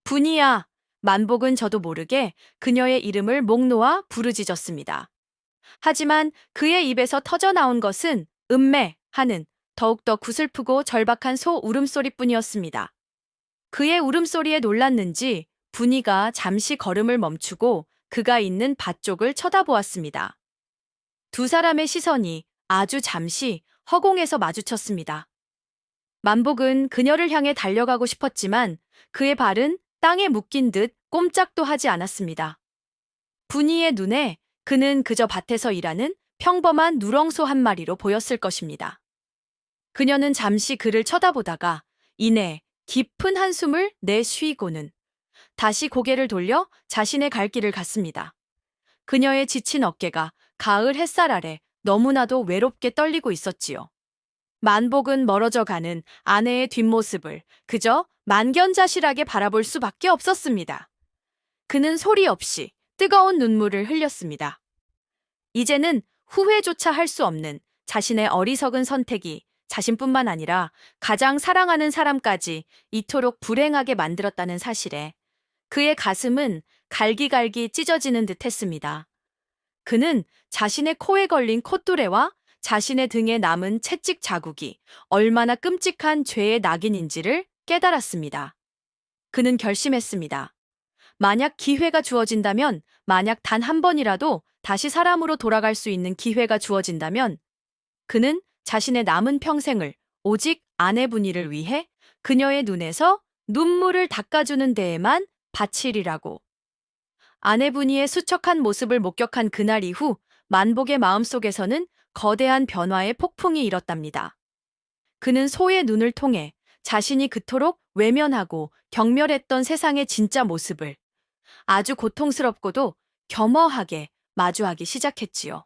분이야. 만복은 저도 모르게 그녀의 이름을 목 놓아 부르짖었습니다. 하지만 그의 입에서 터져나온 것은 음매 하는 더욱더 구슬프고 절박한 소 울음소리뿐이었습니다. 그의 울음소리에 놀랐는지 분이가 잠시 걸음을 멈추고 그가 있는 밭 쪽을 쳐다보았습니다. 두 사람의 시선이 아주 잠시 허공에서 마주쳤습니다. 만복은 그녀를 향해 달려가고 싶었지만 그의 발은 땅에 묶인 듯 꼼짝도 하지 않았습니다. 분이의 눈에 그는 그저 밭에서 일하는 평범한 누렁소 한 마리로 보였을 것입니다. 그녀는 잠시 그를 쳐다보다가 이내 깊은 한숨을 내쉬고는 다시 고개를 돌려 자신의 갈 길을 갔습니다. 그녀의 지친 어깨가 가을 햇살 아래 너무나도 외롭게 떨리고 있었지요. 만복은 멀어져 가는 아내의 뒷모습을 그저 만견자실하게 바라볼 수밖에 없었습니다. 그는 소리 없이 뜨거운 눈물을 흘렸습니다. 이제는 후회조차 할 수 없는 자신의 어리석은 선택이 자신뿐만 아니라 가장 사랑하는 사람까지 이토록 불행하게 만들었다는 사실에 그의 가슴은 갈기갈기 찢어지는 듯 했습니다. 그는 자신의 코에 걸린 콧뚜레와 자신의 등에 남은 채찍 자국이 얼마나 끔찍한 죄의 낙인인지를 깨달았습니다. 그는 결심했습니다. 만약 기회가 주어진다면, 만약 단 한 번이라도 다시 사람으로 돌아갈 수 있는 기회가 주어진다면, 그는 자신의 남은 평생을 오직 아내분이를 위해 그녀의 눈에서 눈물을 닦아주는 데에만 바치리라고. 아내분이의 수척한 모습을 목격한 그날 이후 만복의 마음속에서는 거대한 변화의 폭풍이 일었답니다. 그는 소의 눈을 통해 자신이 그토록 외면하고 경멸했던 세상의 진짜 모습을 아주 고통스럽고도 겸허하게 마주하기 시작했지요.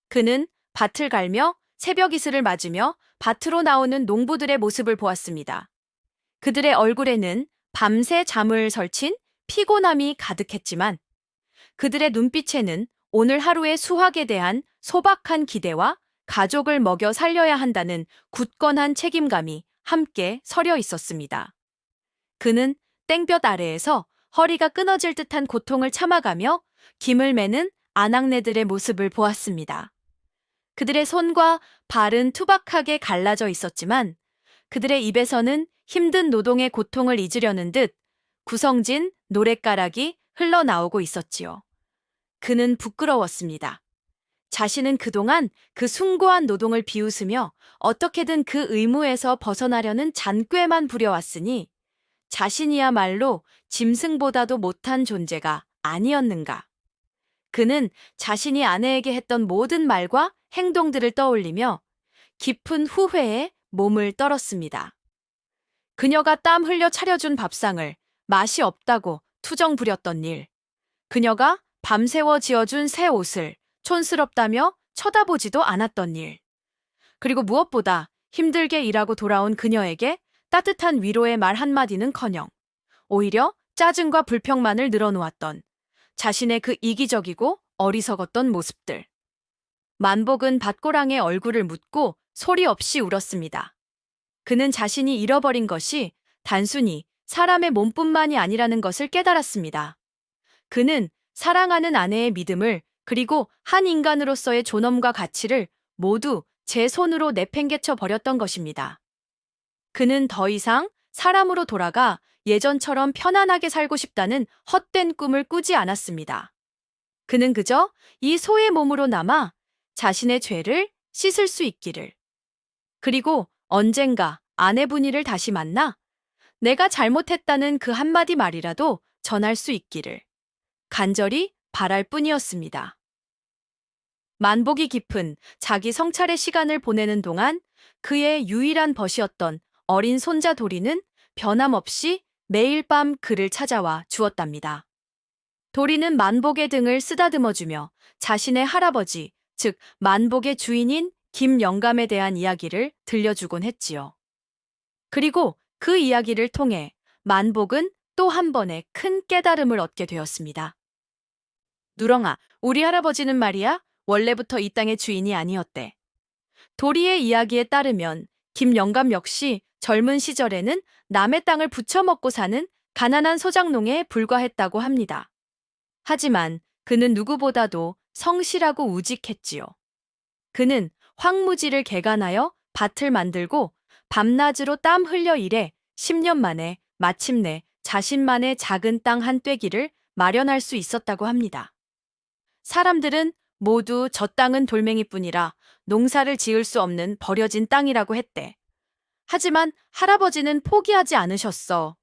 그는 밭을 갈며 새벽 이슬을 맞으며 밭으로 나오는 농부들의 모습을 보았습니다. 그들의 얼굴에는 밤새 잠을 설친 피곤함이 가득했지만 그들의 눈빛에는 오늘 하루의 수확에 대한 소박한 기대와 가족을 먹여 살려야 한다는 굳건한 책임감이 함께 서려 있었습니다. 그는 땡볕 아래에서 허리가 끊어질 듯한 고통을 참아가며 김을 매는 아낙네들의 모습을 보았습니다. 그들의 손과 발은 투박하게 갈라져 있었지만 그들의 입에서는 힘든 노동의 고통을 잊으려는 듯 구성진 노랫가락이 흘러나오고 있었지요. 그는 부끄러웠습니다. 자신은 그동안 그 숭고한 노동을 비웃으며 어떻게든 그 의무에서 벗어나려는 잔꾀만 부려왔으니 자신이야말로 짐승보다도 못한 존재가 아니었는가. 그는 자신이 아내에게 했던 모든 말과 행동들을 떠올리며 깊은 후회에 몸을 떨었습니다. 그녀가 땀 흘려 차려준 밥상을 맛이 없다고 투정 부렸던 일, 그녀가 밤새워 지어준 새 옷을 촌스럽다며 쳐다보지도 않았던 일, 그리고 무엇보다 힘들게 일하고 돌아온 그녀에게 따뜻한 위로의 말 한마디는커녕 오히려 짜증과 불평만을 늘어놓았던 자신의 그 이기적이고 어리석었던 모습들. 만복은 밭고랑의 얼굴을 묻고 소리 없이 울었습니다. 그는 자신이 잃어버린 것이 단순히 사람의 몸뿐만이 아니라는 것을 깨달았습니다. 그는 사랑하는 아내의 믿음을 그리고 한 인간으로서의 존엄과 가치를 모두 제 손으로 내팽개쳐 버렸던 것입니다. 그는 더 이상 사람으로 돌아가 예전처럼 편안하게 살고 싶다는 헛된 꿈을 꾸지 않았습니다. 그는 그저 이 소의 몸으로 남아 자신의 죄를 씻을 수 있기를, 그리고 언젠가 아내분이를 다시 만나 내가 잘못했다는 그 한마디 말이라도 전할 수 있기를 간절히 바랄 뿐이었습니다. 만복이 깊은 자기 성찰의 시간을 보내는 동안 그의 유일한 벗이었던 어린 손자 도리는 변함없이 매일 밤 그를 찾아와 주었답니다. 도리는 만복의 등을 쓰다듬어주며 자신의 할아버지, 즉 만복의 주인인 김영감에 대한 이야기를 들려주곤 했지요. 그리고 그 이야기를 통해 만복은 또 한 번의 큰 깨달음을 얻게 되었습니다. 누렁아, 우리 할아버지는 말이야, 원래부터 이 땅의 주인이 아니었대. 도리의 이야기에 따르면 김영감 역시 젊은 시절에는 남의 땅을 부쳐먹고 사는 가난한 소작농에 불과했다고 합니다. 하지만 그는 누구보다도 성실하고 우직했지요. 그는 황무지를 개간하여 밭을 만들고 밤낮으로 땀 흘려 일해 10년 만에 마침내 자신만의 작은 땅 한 떼기를 마련할 수 있었다고 합니다. 사람들은 모두 저 땅은 돌멩이뿐이라 농사를 지을 수 없는 버려진 땅이라고 했대. 하지만 할아버지는 포기하지 않으셨어.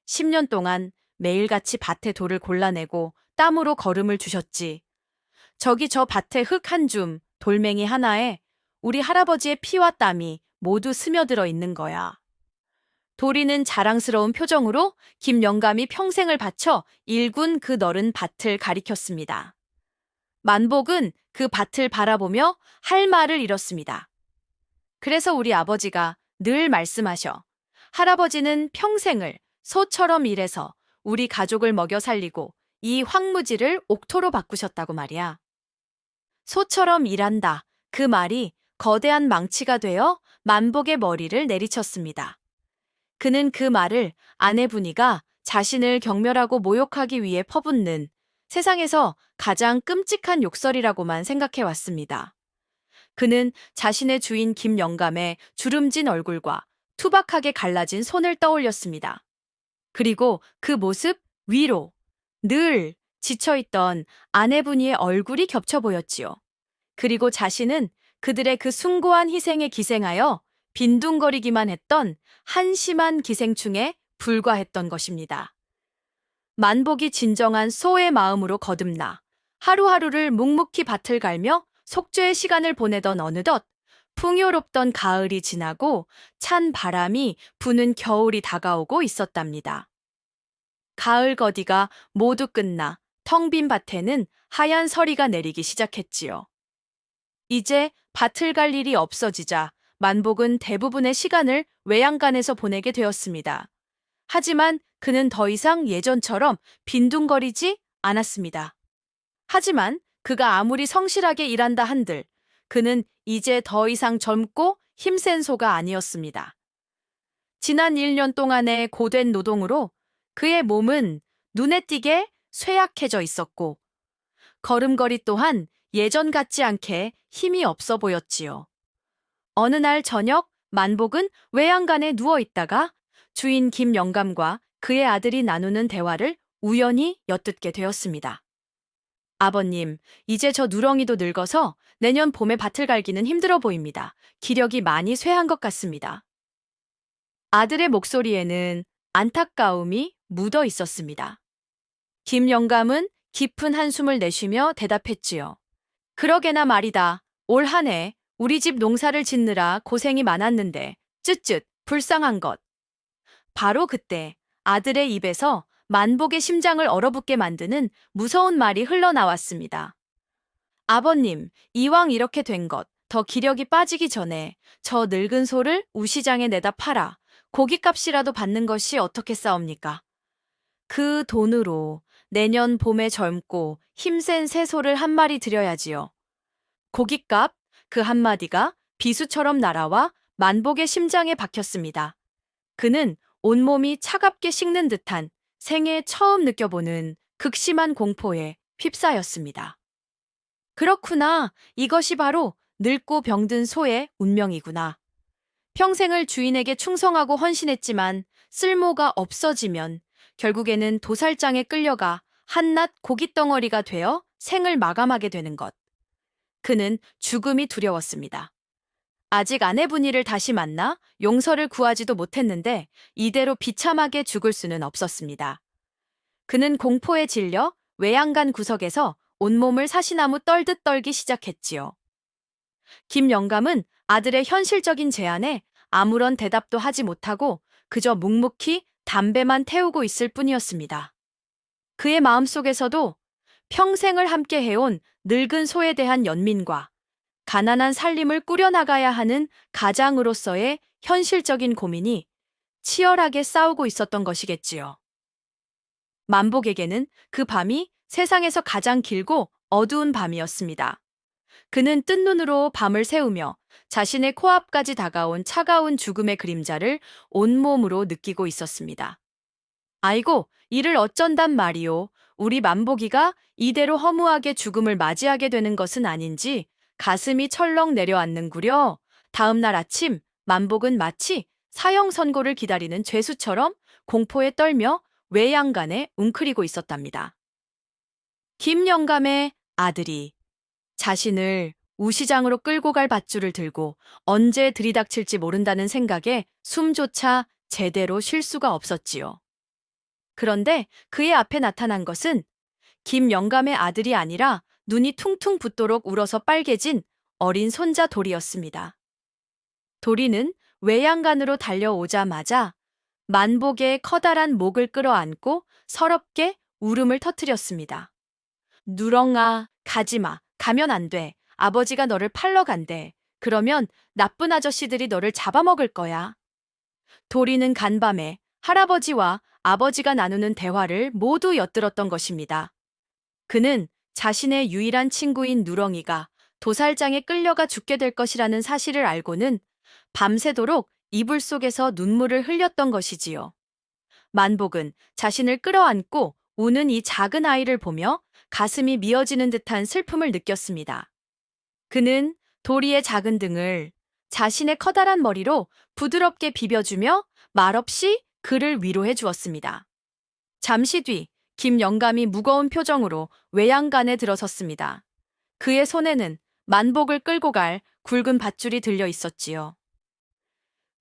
10년 동안 매일같이 밭에 돌을 골라내고 땀으로 거름을 주셨지. 저기 저 밭에 흙 한 줌, 돌멩이 하나에 우리 할아버지의 피와 땀이 모두 스며들어 있는 거야. 도리는 자랑스러운 표정으로 김영감이 평생을 바쳐 일군 그 넓은 밭을 가리켰습니다. 만복은 그 밭을 바라보며 할 말을 잃었습니다. 그래서 우리 아버지가 늘 말씀하셔. 할아버지는 평생을 소처럼 일해서 우리 가족을 먹여 살리고 이 황무지를 옥토로 바꾸셨다고 말이야. 소처럼 일한다. 그 말이 거대한 망치가 되어 만복의 머리를 내리쳤습니다. 그는 그 말을 아내분이가 자신을 경멸하고 모욕하기 위해 퍼붓는 세상에서 가장 끔찍한 욕설이라고만 생각해 왔습니다. 그는 자신의 주인 김영감의 주름진 얼굴과 투박하게 갈라진 손을 떠올렸습니다. 그리고 그 모습 위로 늘 지쳐있던 아내분이의 얼굴이 겹쳐 보였지요. 그리고 자신은 그들의 그 숭고한 희생에 기생하여 빈둥거리기만 했던 한심한 기생충에 불과했던 것입니다. 만복이 진정한 소의 마음으로 거듭나 하루하루를 묵묵히 밭을 갈며 속죄의 시간을 보내던 어느덧 풍요롭던 가을이 지나고 찬 바람이 부는 겨울이 다가오고 있었답니다. 가을 거디가 모두 끝나 텅 빈 밭에는 하얀 서리가 내리기 시작했지요. 이제 밭을 갈 일이 없어지자 만복은 대부분의 시간을 외양간에서 보내게 되었습니다. 하지만 그는 더 이상 예전처럼 빈둥거리지 않았습니다. 하지만 그가 아무리 성실하게 일한다 한들 그는 이제 더 이상 젊고 힘센 소가 아니었습니다. 지난 1년 동안의 고된 노동으로 그의 몸은 눈에 띄게 쇠약해져 있었고 걸음걸이 또한 예전 같지 않게 힘이 없어 보였지요. 어느 날 저녁 만복은 외양간에 누워 있다가 주인 김영감과 그의 아들이 나누는 대화를 우연히 엿듣게 되었습니다. 아버님, 이제 저 누렁이도 늙어서 내년 봄에 밭을 갈기는 힘들어 보입니다. 기력이 많이 쇠한 것 같습니다. 아들의 목소리에는 안타까움이 묻어 있었습니다. 김영감은 깊은 한숨을 내쉬며 대답했지요. 그러게나 말이다. 올 한 해 우리 집 농사를 짓느라 고생이 많았는데 쯧쯧 불쌍한 것. 바로 그때 아들의 입에서 만복의 심장을 얼어붙게 만드는 무서운 말이 흘러나왔습니다. 아버님, 이왕 이렇게 된 것, 더 기력이 빠지기 전에 저 늙은 소를 우시장에 내다 팔아 고깃값이라도 받는 것이 어떻겠사옵니까? 그 돈으로 내년 봄에 젊고 힘센 새 소를 한 마리 드려야지요. 고깃값 그 한마디가 비수처럼 날아와 만복의 심장에 박혔습니다. 그는 온몸이 차갑게 식는 듯한 생애 처음 느껴보는 극심한 공포에 휩싸였습니다. 그렇구나. 이것이 바로 늙고 병든 소의 운명이구나. 평생을 주인에게 충성하고 헌신했지만 쓸모가 없어지면 결국에는 도살장에 끌려가 한낱 고깃덩어리가 되어 생을 마감하게 되는 것. 그는 죽음이 두려웠습니다. 아직 아내분이를 다시 만나 용서를 구하지도 못했는데 이대로 비참하게 죽을 수는 없었습니다. 그는 공포에 질려 외양간 구석에서 온몸을 사시나무 떨듯 떨기 시작했지요. 김 영감은 아들의 현실적인 제안에 아무런 대답도 하지 못하고 그저 묵묵히 담배만 태우고 있을 뿐이었습니다. 그의 마음속에서도 평생을 함께 해온 늙은 소에 대한 연민과 가난한 살림을 꾸려나가야 하는 가장으로서의 현실적인 고민이 치열하게 싸우고 있었던 것이겠지요. 만복에게는 그 밤이 세상에서 가장 길고 어두운 밤이었습니다. 그는 뜬 눈으로 밤을 새우며 자신의 코앞까지 다가온 차가운 죽음의 그림자를 온몸으로 느끼고 있었습니다. 아이고, 이를 어쩐단 말이오. 우리 만복이가 이대로 허무하게 죽음을 맞이하게 되는 것은 아닌지 가슴이 철렁 내려앉는구려. 다음 날 아침, 만복은 마치 사형 선고를 기다리는 죄수처럼 공포에 떨며 외양간에 웅크리고 있었답니다. 김 영감의 아들이 자신을 우시장으로 끌고 갈 밧줄을 들고 언제 들이닥칠지 모른다는 생각에 숨조차 제대로 쉴 수가 없었지요. 그런데 그의 앞에 나타난 것은 김 영감의 아들이 아니라 눈이 퉁퉁 붓도록 울어서 빨개진 어린 손자 도리였습니다. 도리는 외양간으로 달려오자마자 만복의 커다란 목을 끌어안고 서럽게 울음을 터뜨렸습니다. 누렁아, 가지마. 가면 안 돼. 아버지가 너를 팔러 간대. 그러면 나쁜 아저씨들이 너를 잡아먹을 거야. 도리는 간밤에 할아버지와 아버지가 나누는 대화를 모두 엿들었던 것입니다. 그는 자신의 유일한 친구인 누렁이가 도살장에 끌려가 죽게 될 것이라는 사실을 알고는 밤새도록 이불 속에서 눈물을 흘렸던 것이지요. 만복은 자신을 끌어안고 우는 이 작은 아이를 보며 가슴이 미어지는 듯한 슬픔을 느꼈습니다. 그는 도리의 작은 등을 자신의 커다란 머리로 부드럽게 비벼주며 말없이 그를 위로해 주었습니다. 잠시 뒤 김 영감이 무거운 표정으로 외양간에 들어섰습니다. 그의 손에는 만복을 끌고 갈 굵은 밧줄이 들려 있었지요.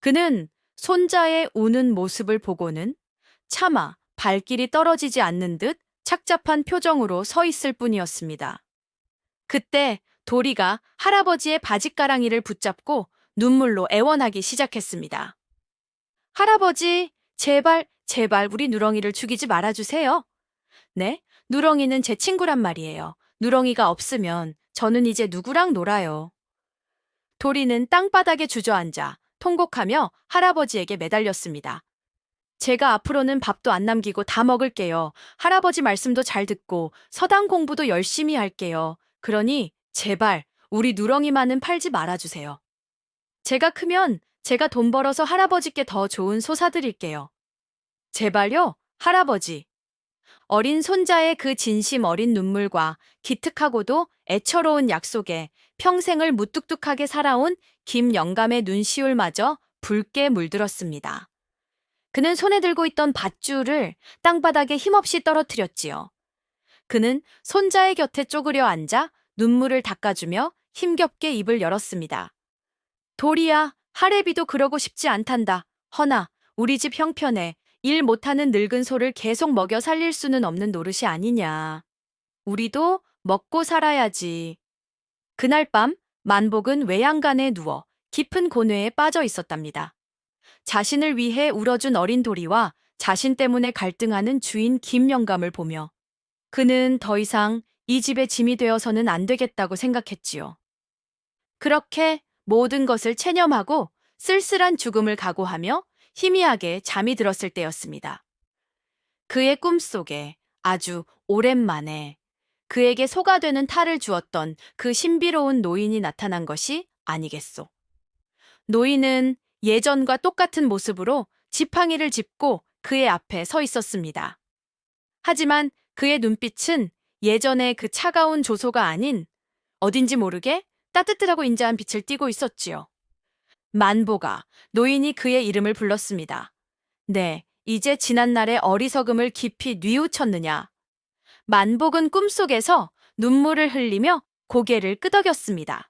그는 손자의 우는 모습을 보고는 차마 발길이 떨어지지 않는 듯 착잡한 표정으로 서 있을 뿐이었습니다. 그때 도리가 할아버지의 바짓가랑이를 붙잡고 눈물로 애원하기 시작했습니다. 할아버지, 제발, 제발 우리 누렁이를 죽이지 말아주세요. 네, 누렁이는 제 친구란 말이에요. 누렁이가 없으면 저는 이제 누구랑 놀아요. 도리는 땅바닥에 주저앉아 통곡하며 할아버지에게 매달렸습니다. 제가 앞으로는 밥도 안 남기고 다 먹을게요. 할아버지 말씀도 잘 듣고 서당 공부도 열심히 할게요. 그러니 제발 우리 누렁이만은 팔지 말아주세요. 제가 크면 제가 돈 벌어서 할아버지께 더 좋은 소 사드릴게요. 제발요, 할아버지. 어린 손자의 그 진심 어린 눈물과 기특하고도 애처로운 약속에 평생을 무뚝뚝하게 살아온 김 영감의 눈시울마저 붉게 물들었습니다. 그는 손에 들고 있던 밧줄을 땅바닥에 힘없이 떨어뜨렸지요. 그는 손자의 곁에 쪼그려 앉아 눈물을 닦아주며 힘겹게 입을 열었습니다. 도리야, 할애비도 그러고 싶지 않단다. 허나 우리 집 형편에 일 못하는 늙은 소를 계속 먹여 살릴 수는 없는 노릇이 아니냐. 우리도 먹고 살아야지. 그날 밤 만복은 외양간에 누워 깊은 고뇌에 빠져 있었답니다. 자신을 위해 울어준 어린 도리와 자신 때문에 갈등하는 주인 김 영감을 보며 그는 더 이상 이 집의 짐이 되어서는 안 되겠다고 생각했지요. 그렇게 모든 것을 체념하고 쓸쓸한 죽음을 각오하며 희미하게 잠이 들었을 때였습니다. 그의 꿈속에 아주 오랜만에 그에게 소가 되는 탈을 주었던 그 신비로운 노인이 나타난 것이 아니겠소. 노인은 예전과 똑같은 모습으로 지팡이를 짚고 그의 앞에 서 있었습니다. 하지만 그의 눈빛은 예전의 그 차가운 조소가 아닌 어딘지 모르게 따뜻하고 인자한 빛을 띠고 있었지요. 만보가 노인이 그의 이름을 불렀습니다. 네, 이제 지난날의 어리석음을 깊이 뉘우쳤느냐. 만복은 꿈속에서 눈물을 흘리며 고개를 끄덕였습니다.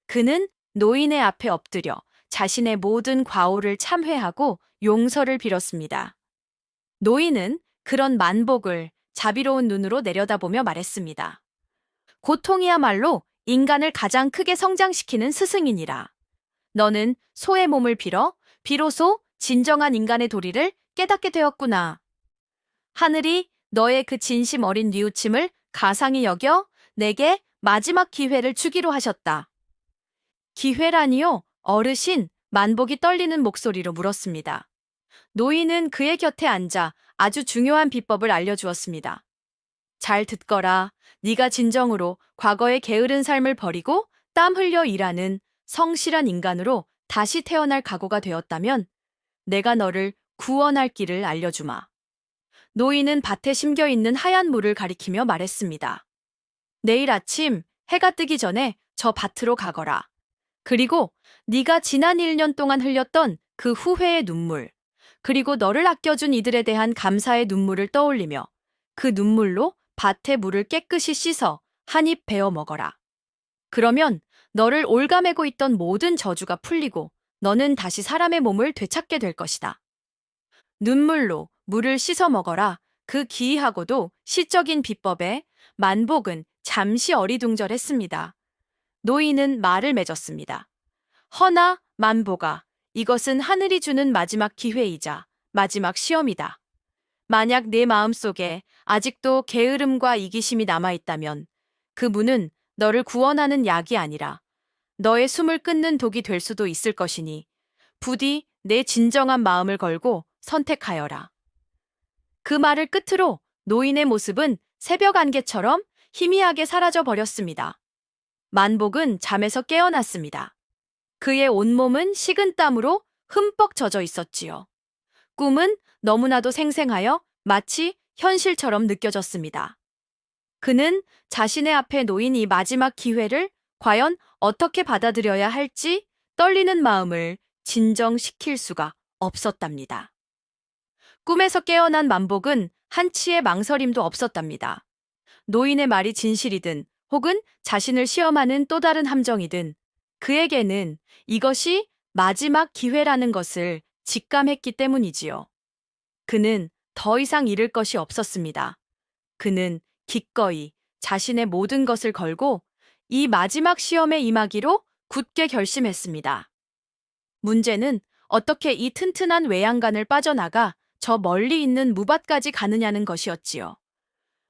그는 노인의 앞에 엎드려 자신의 모든 과오를 참회하고 용서를 빌었습니다. 노인은 그런 만복을 자비로운 눈으로 내려다보며 말했습니다. 고통이야말로 인간을 가장 크게 성장시키는 스승이니라. 너는 소의 몸을 빌어 비로소 진정한 인간의 도리를 깨닫게 되었구나. 하늘이 너의 그 진심 어린 뉘우침을 가상히 여겨 내게 마지막 기회를 주기로 하셨다. 기회라니요? 어르신, 만복이 떨리는 목소리로 물었습니다. 노인은 그의 곁에 앉아 아주 중요한 비법을 알려주었습니다. 잘 듣거라. 네가 진정으로 과거의 게으른 삶을 버리고 땀 흘려 일하는 성실한 인간으로 다시 태어날 각오가 되었다면 내가 너를 구원할 길을 알려주마. 노인은 밭에 심겨 있는 하얀 물을 가리키며 말했습니다. 내일 아침 해가 뜨기 전에 저 밭으로 가거라. 그리고 네가 지난 1년 동안 흘렸던 그 후회의 눈물, 그리고 너를 아껴준 이들에 대한 감사의 눈물을 떠올리며 그 눈물로 밭의 물을 깨끗이 씻어 한 입 베어 먹어라. 그러면 너를 올가매고 있던 모든 저주가 풀리고 너는 다시 사람의 몸을 되찾게 될 것이다. 눈물로 물을 씻어 먹어라. 그 기이하고도 시적인 비법에 만복은 잠시 어리둥절했습니다. 노인은 말을 맺었습니다. 허나 만보가 이것은 하늘이 주는 마지막 기회이자 마지막 시험이다. 만약 내 마음속에 아직도 게으름과 이기심이 남아있다면 그 문은 너를 구원하는 약이 아니라 너의 숨을 끊는 독이 될 수도 있을 것이니 부디 내 진정한 마음을 걸고 선택하여라. 그 말을 끝으로 노인의 모습은 새벽 안개처럼 희미하게 사라져 버렸습니다. 만복은 잠에서 깨어났습니다. 그의 온몸은 식은 땀으로 흠뻑 젖어 있었지요. 꿈은 너무나도 생생하여 마치 현실처럼 느껴졌습니다. 그는 자신의 앞에 놓인 이 마지막 기회를 과연 어떻게 받아들여야 할지 떨리는 마음을 진정시킬 수가 없었답니다. 꿈에서 깨어난 만복은 한치의 망설임도 없었답니다. 노인의 말이 진실이든 혹은 자신을 시험하는 또 다른 함정이든 그에게는 이것이 마지막 기회라는 것을 직감했기 때문이지요. 그는 더 이상 잃을 것이 없었습니다. 그는 기꺼이 자신의 모든 것을 걸고 이 마지막 시험에 임하기로 굳게 결심했습니다. 문제는 어떻게 이 튼튼한 외양간을 빠져나가 저 멀리 있는 무밭까지 가느냐는 것이었지요.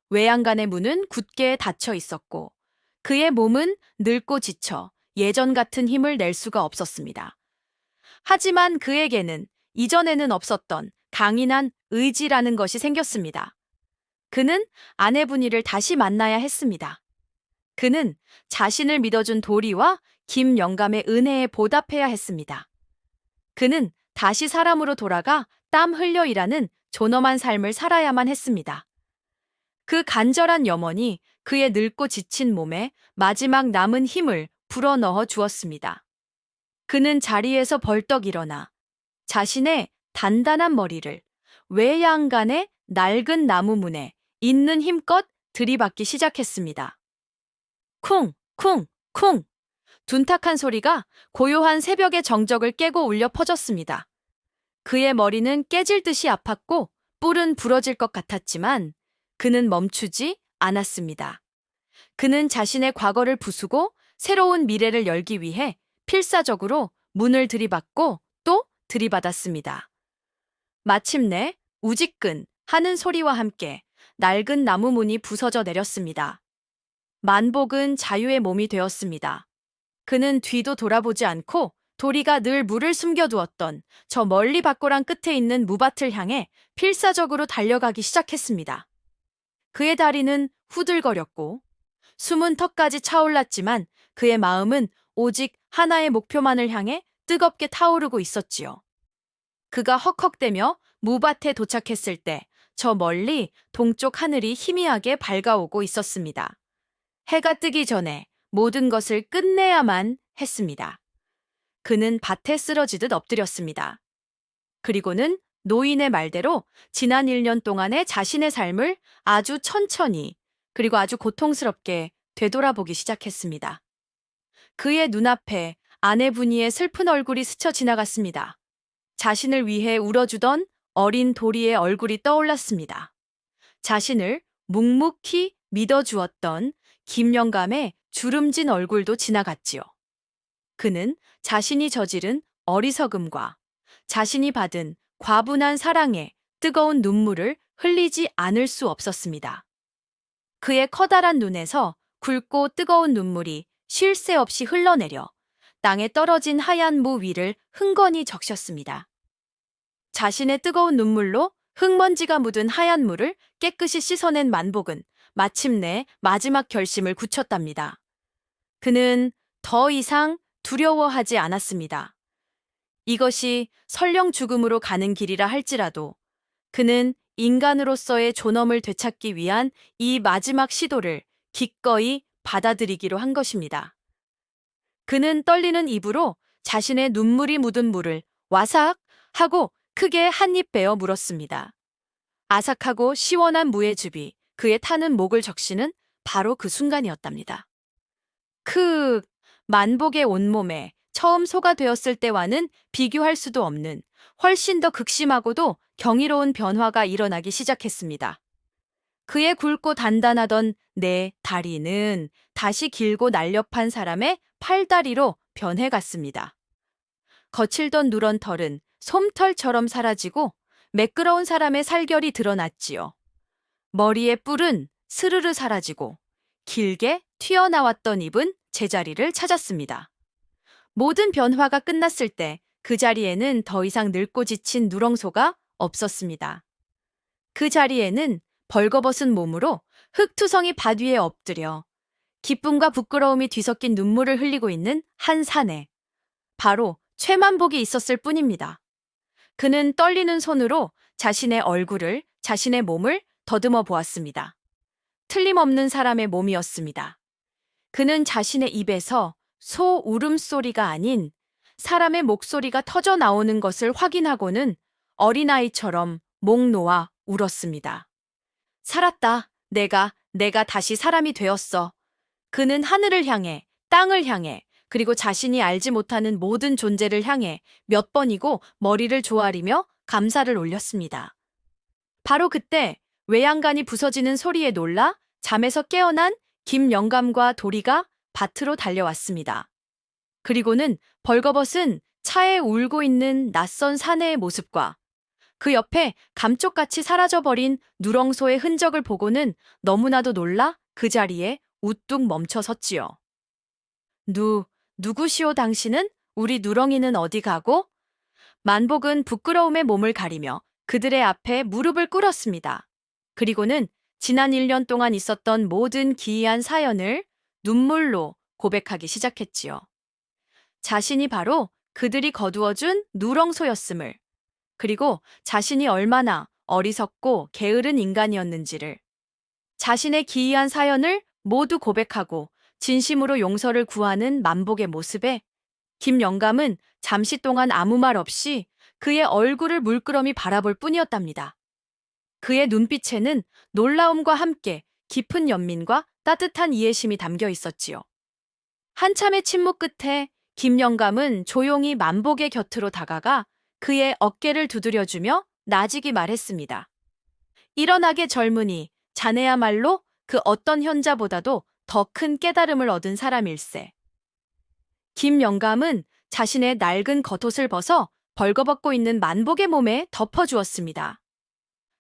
외양간의 문은 굳게 닫혀 있었고 그의 몸은 늙고 지쳐 예전 같은 힘을 낼 수가 없었습니다. 하지만 그에게는 이전에는 없었던 강인한 의지라는 것이 생겼습니다. 그는 아내분이를 다시 만나야 했습니다. 그는 자신을 믿어준 도리와 김 영감의 은혜에 보답해야 했습니다. 그는 다시 사람으로 돌아가 땀 흘려 일하는 존엄한 삶을 살아야만 했습니다. 그 간절한 염원이 그의 늙고 지친 몸에 마지막 남은 힘을 불어넣어 주었습니다. 그는 자리에서 벌떡 일어나 자신의 단단한 머리를 외양간의 낡은 나무 문에 있는 힘껏 들이받기 시작했습니다. 쿵, 쿵, 쿵! 둔탁한 소리가 고요한 새벽의 정적을 깨고 울려 퍼졌습니다. 그의 머리는 깨질 듯이 아팠고 뿔은 부러질 것 같았지만 그는 멈추지 않았습니다. 그는 자신의 과거를 부수고 새로운 미래를 열기 위해 필사적으로 문을 들이받고 또 들이받았습니다. 마침내 우지끈 하는 소리와 함께 낡은 나무 문이 부서져 내렸습니다. 만복은 자유의 몸이 되었습니다. 그는 뒤도 돌아보지 않고 도리가 늘 물을 숨겨두었던 저 멀리 밭고랑 끝에 있는 무밭을 향해 필사적으로 달려가기 시작했습니다. 그의 다리는 후들거렸고 숨은 턱까지 차올랐지만 그의 마음은 오직 하나의 목표만을 향해 뜨겁게 타오르고 있었지요. 그가 헉헉대며 무밭에 도착했을 때 저 멀리 동쪽 하늘이 희미하게 밝아오고 있었습니다. 해가 뜨기 전에 모든 것을 끝내야만 했습니다. 그는 밭에 쓰러지듯 엎드렸습니다. 그리고는 노인의 말대로 지난 1년 동안의 자신의 삶을 아주 천천히 그리고 아주 고통스럽게 되돌아보기 시작했습니다. 그의 눈앞에 아내 분이의 슬픈 얼굴이 스쳐 지나갔습니다. 자신을 위해 울어주던 어린 도리의 얼굴이 떠올랐습니다. 자신을 묵묵히 믿어주었던 김영감의 주름진 얼굴도 지나갔지요. 그는 자신이 저지른 어리석음과 자신이 받은 과분한 사랑에 뜨거운 눈물을 흘리지 않을 수 없었습니다. 그의 커다란 눈에서 굵고 뜨거운 눈물이 쉴 새 없이 흘러내려 땅에 떨어진 하얀 무 위를 흥건히 적셨습니다. 자신의 뜨거운 눈물로 흙먼지가 묻은 하얀 물을 깨끗이 씻어낸 만복은 마침내 마지막 결심을 굳혔답니다. 그는 더 이상 두려워하지 않았습니다. 이것이 설령 죽음으로 가는 길이라 할지라도 그는 인간으로서의 존엄을 되찾기 위한 이 마지막 시도를 기꺼이 받아들이기로 한 것입니다. 그는 떨리는 입으로 자신의 눈물이 묻은 물을 와삭 하고 크게 한 입 베어 물었습니다. 아삭하고 시원한 무의 즙이 그의 타는 목을 적시는 바로 그 순간이었답니다. 만복의 온몸에 처음 소가 되었을 때와는 비교할 수도 없는 훨씬 더 극심하고도 경이로운 변화가 일어나기 시작했습니다. 그의 굵고 단단하던 네 다리는 다시 길고 날렵한 사람의 팔다리로 변해갔습니다. 거칠던 누런 털은 솜털처럼 사라지고 매끄러운 사람의 살결이 드러났지요. 머리의 뿔은 스르르 사라지고 길게 튀어나왔던 입은 제자리를 찾았습니다. 모든 변화가 끝났을 때 그 자리에는 더 이상 늙고 지친 누렁소가 없었습니다. 그 자리에는 벌거벗은 몸으로 흙투성이 밭 위에 엎드려 기쁨과 부끄러움이 뒤섞인 눈물을 흘리고 있는 한 사내, 바로 최만복이 있었을 뿐입니다. 그는 떨리는 손으로 자신의 얼굴을, 자신의 몸을 더듬어 보았습니다. 틀림없는 사람의 몸이었습니다. 그는 자신의 입에서 소 울음소리가 아닌 사람의 목소리가 터져 나오는 것을 확인하고는 어린아이처럼 목 놓아 울었습니다. 살았다. 내가 다시 사람이 되었어. 그는 하늘을 향해, 땅을 향해, 그리고 자신이 알지 못하는 모든 존재를 향해 몇 번이고 머리를 조아리며 감사를 올렸습니다. 바로 그때 외양간이 부서지는 소리에 놀라 잠에서 깨어난 김영감과 도리가 밭으로 달려왔습니다. 그리고는 벌거벗은 차에 울고 있는 낯선 사내의 모습과 그 옆에 감쪽같이 사라져버린 누렁소의 흔적을 보고는 너무나도 놀라 그 자리에 우뚝 멈춰 섰지요. 누구시오 당신은? 우리 누렁이는 어디 가고? 만복은 부끄러움에 몸을 가리며 그들의 앞에 무릎을 꿇었습니다. 그리고는 지난 1년 동안 있었던 모든 기이한 사연을 눈물로 고백하기 시작했지요. 자신이 바로 그들이 거두어준 누렁소였음을, 그리고 자신이 얼마나 어리석고 게으른 인간이었는지를, 자신의 기이한 사연을 모두 고백하고 진심으로 용서를 구하는 만복의 모습에 김영감은 잠시 동안 아무 말 없이 그의 얼굴을 물끄러미 바라볼 뿐이었답니다. 그의 눈빛에는 놀라움과 함께 깊은 연민과 따뜻한 이해심이 담겨 있었지요. 한참의 침묵 끝에 김영감은 조용히 만복의 곁으로 다가가 그의 어깨를 두드려주며 나직이 말했습니다. 일어나게 젊은이, 자네야말로 그 어떤 현자보다도 더 큰 깨달음을 얻은 사람일세. 김영감은 자신의 낡은 겉옷을 벗어 벌거벗고 있는 만복의 몸에 덮어주었습니다.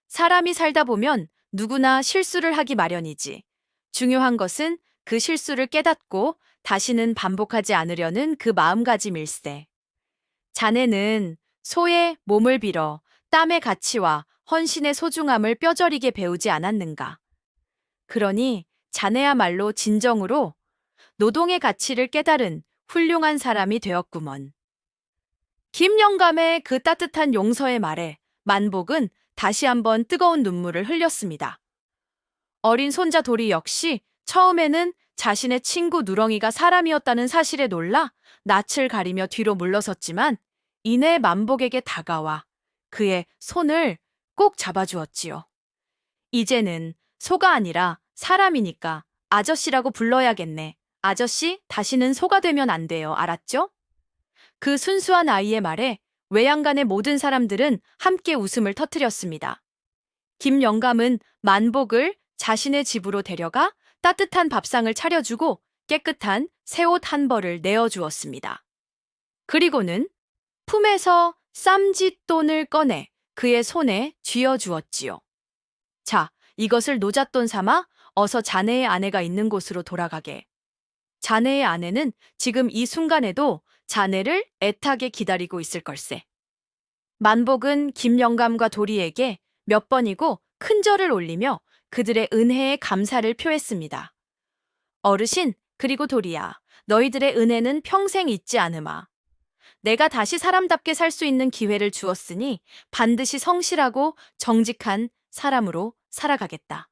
사람이 살다 보면 누구나 실수를 하기 마련이지. 중요한 것은 그 실수를 깨닫고 다시는 반복하지 않으려는 그 마음가짐일세. 자네는 소의 몸을 빌어 땀의 가치와 헌신의 소중함을 뼈저리게 배우지 않았는가. 그러니 자네야말로 진정으로 노동의 가치를 깨달은 훌륭한 사람이 되었구먼. 김영감의 그 따뜻한 용서의 말에 만복은 다시 한번 뜨거운 눈물을 흘렸습니다. 어린 손자 도리 역시 처음에는 자신의 친구 누렁이가 사람이었다는 사실에 놀라 낯을 가리며 뒤로 물러섰지만 이내 만복에게 다가와 그의 손을 꼭 잡아주었지요. 이제는 소가 아니라 사람이니까 아저씨라고 불러야겠네. 아저씨, 다시는 소가 되면 안 돼요. 알았죠? 그 순수한 아이의 말에 외양간의 모든 사람들은 함께 웃음을 터뜨렸습니다. 김영감은 만복을 자신의 집으로 데려가 따뜻한 밥상을 차려주고 깨끗한 새 옷 한 벌을 내어주었습니다. 그리고는 품에서 쌈짓돈을 꺼내 그의 손에 쥐어주었지요. 자, 이것을 노잣돈 삼아 어서 자네의 아내가 있는 곳으로 돌아가게. 자네의 아내는 지금 이 순간에도 자네를 애타게 기다리고 있을 걸세. 만복은 김영감과 도리에게 몇 번이고 큰 절을 올리며 그들의 은혜에 감사를 표했습니다. 어르신, 그리고 도리야, 너희들의 은혜는 평생 잊지 않으마. 내가 다시 사람답게 살 수 있는 기회를 주었으니 반드시 성실하고 정직한 사람으로 살아가겠다.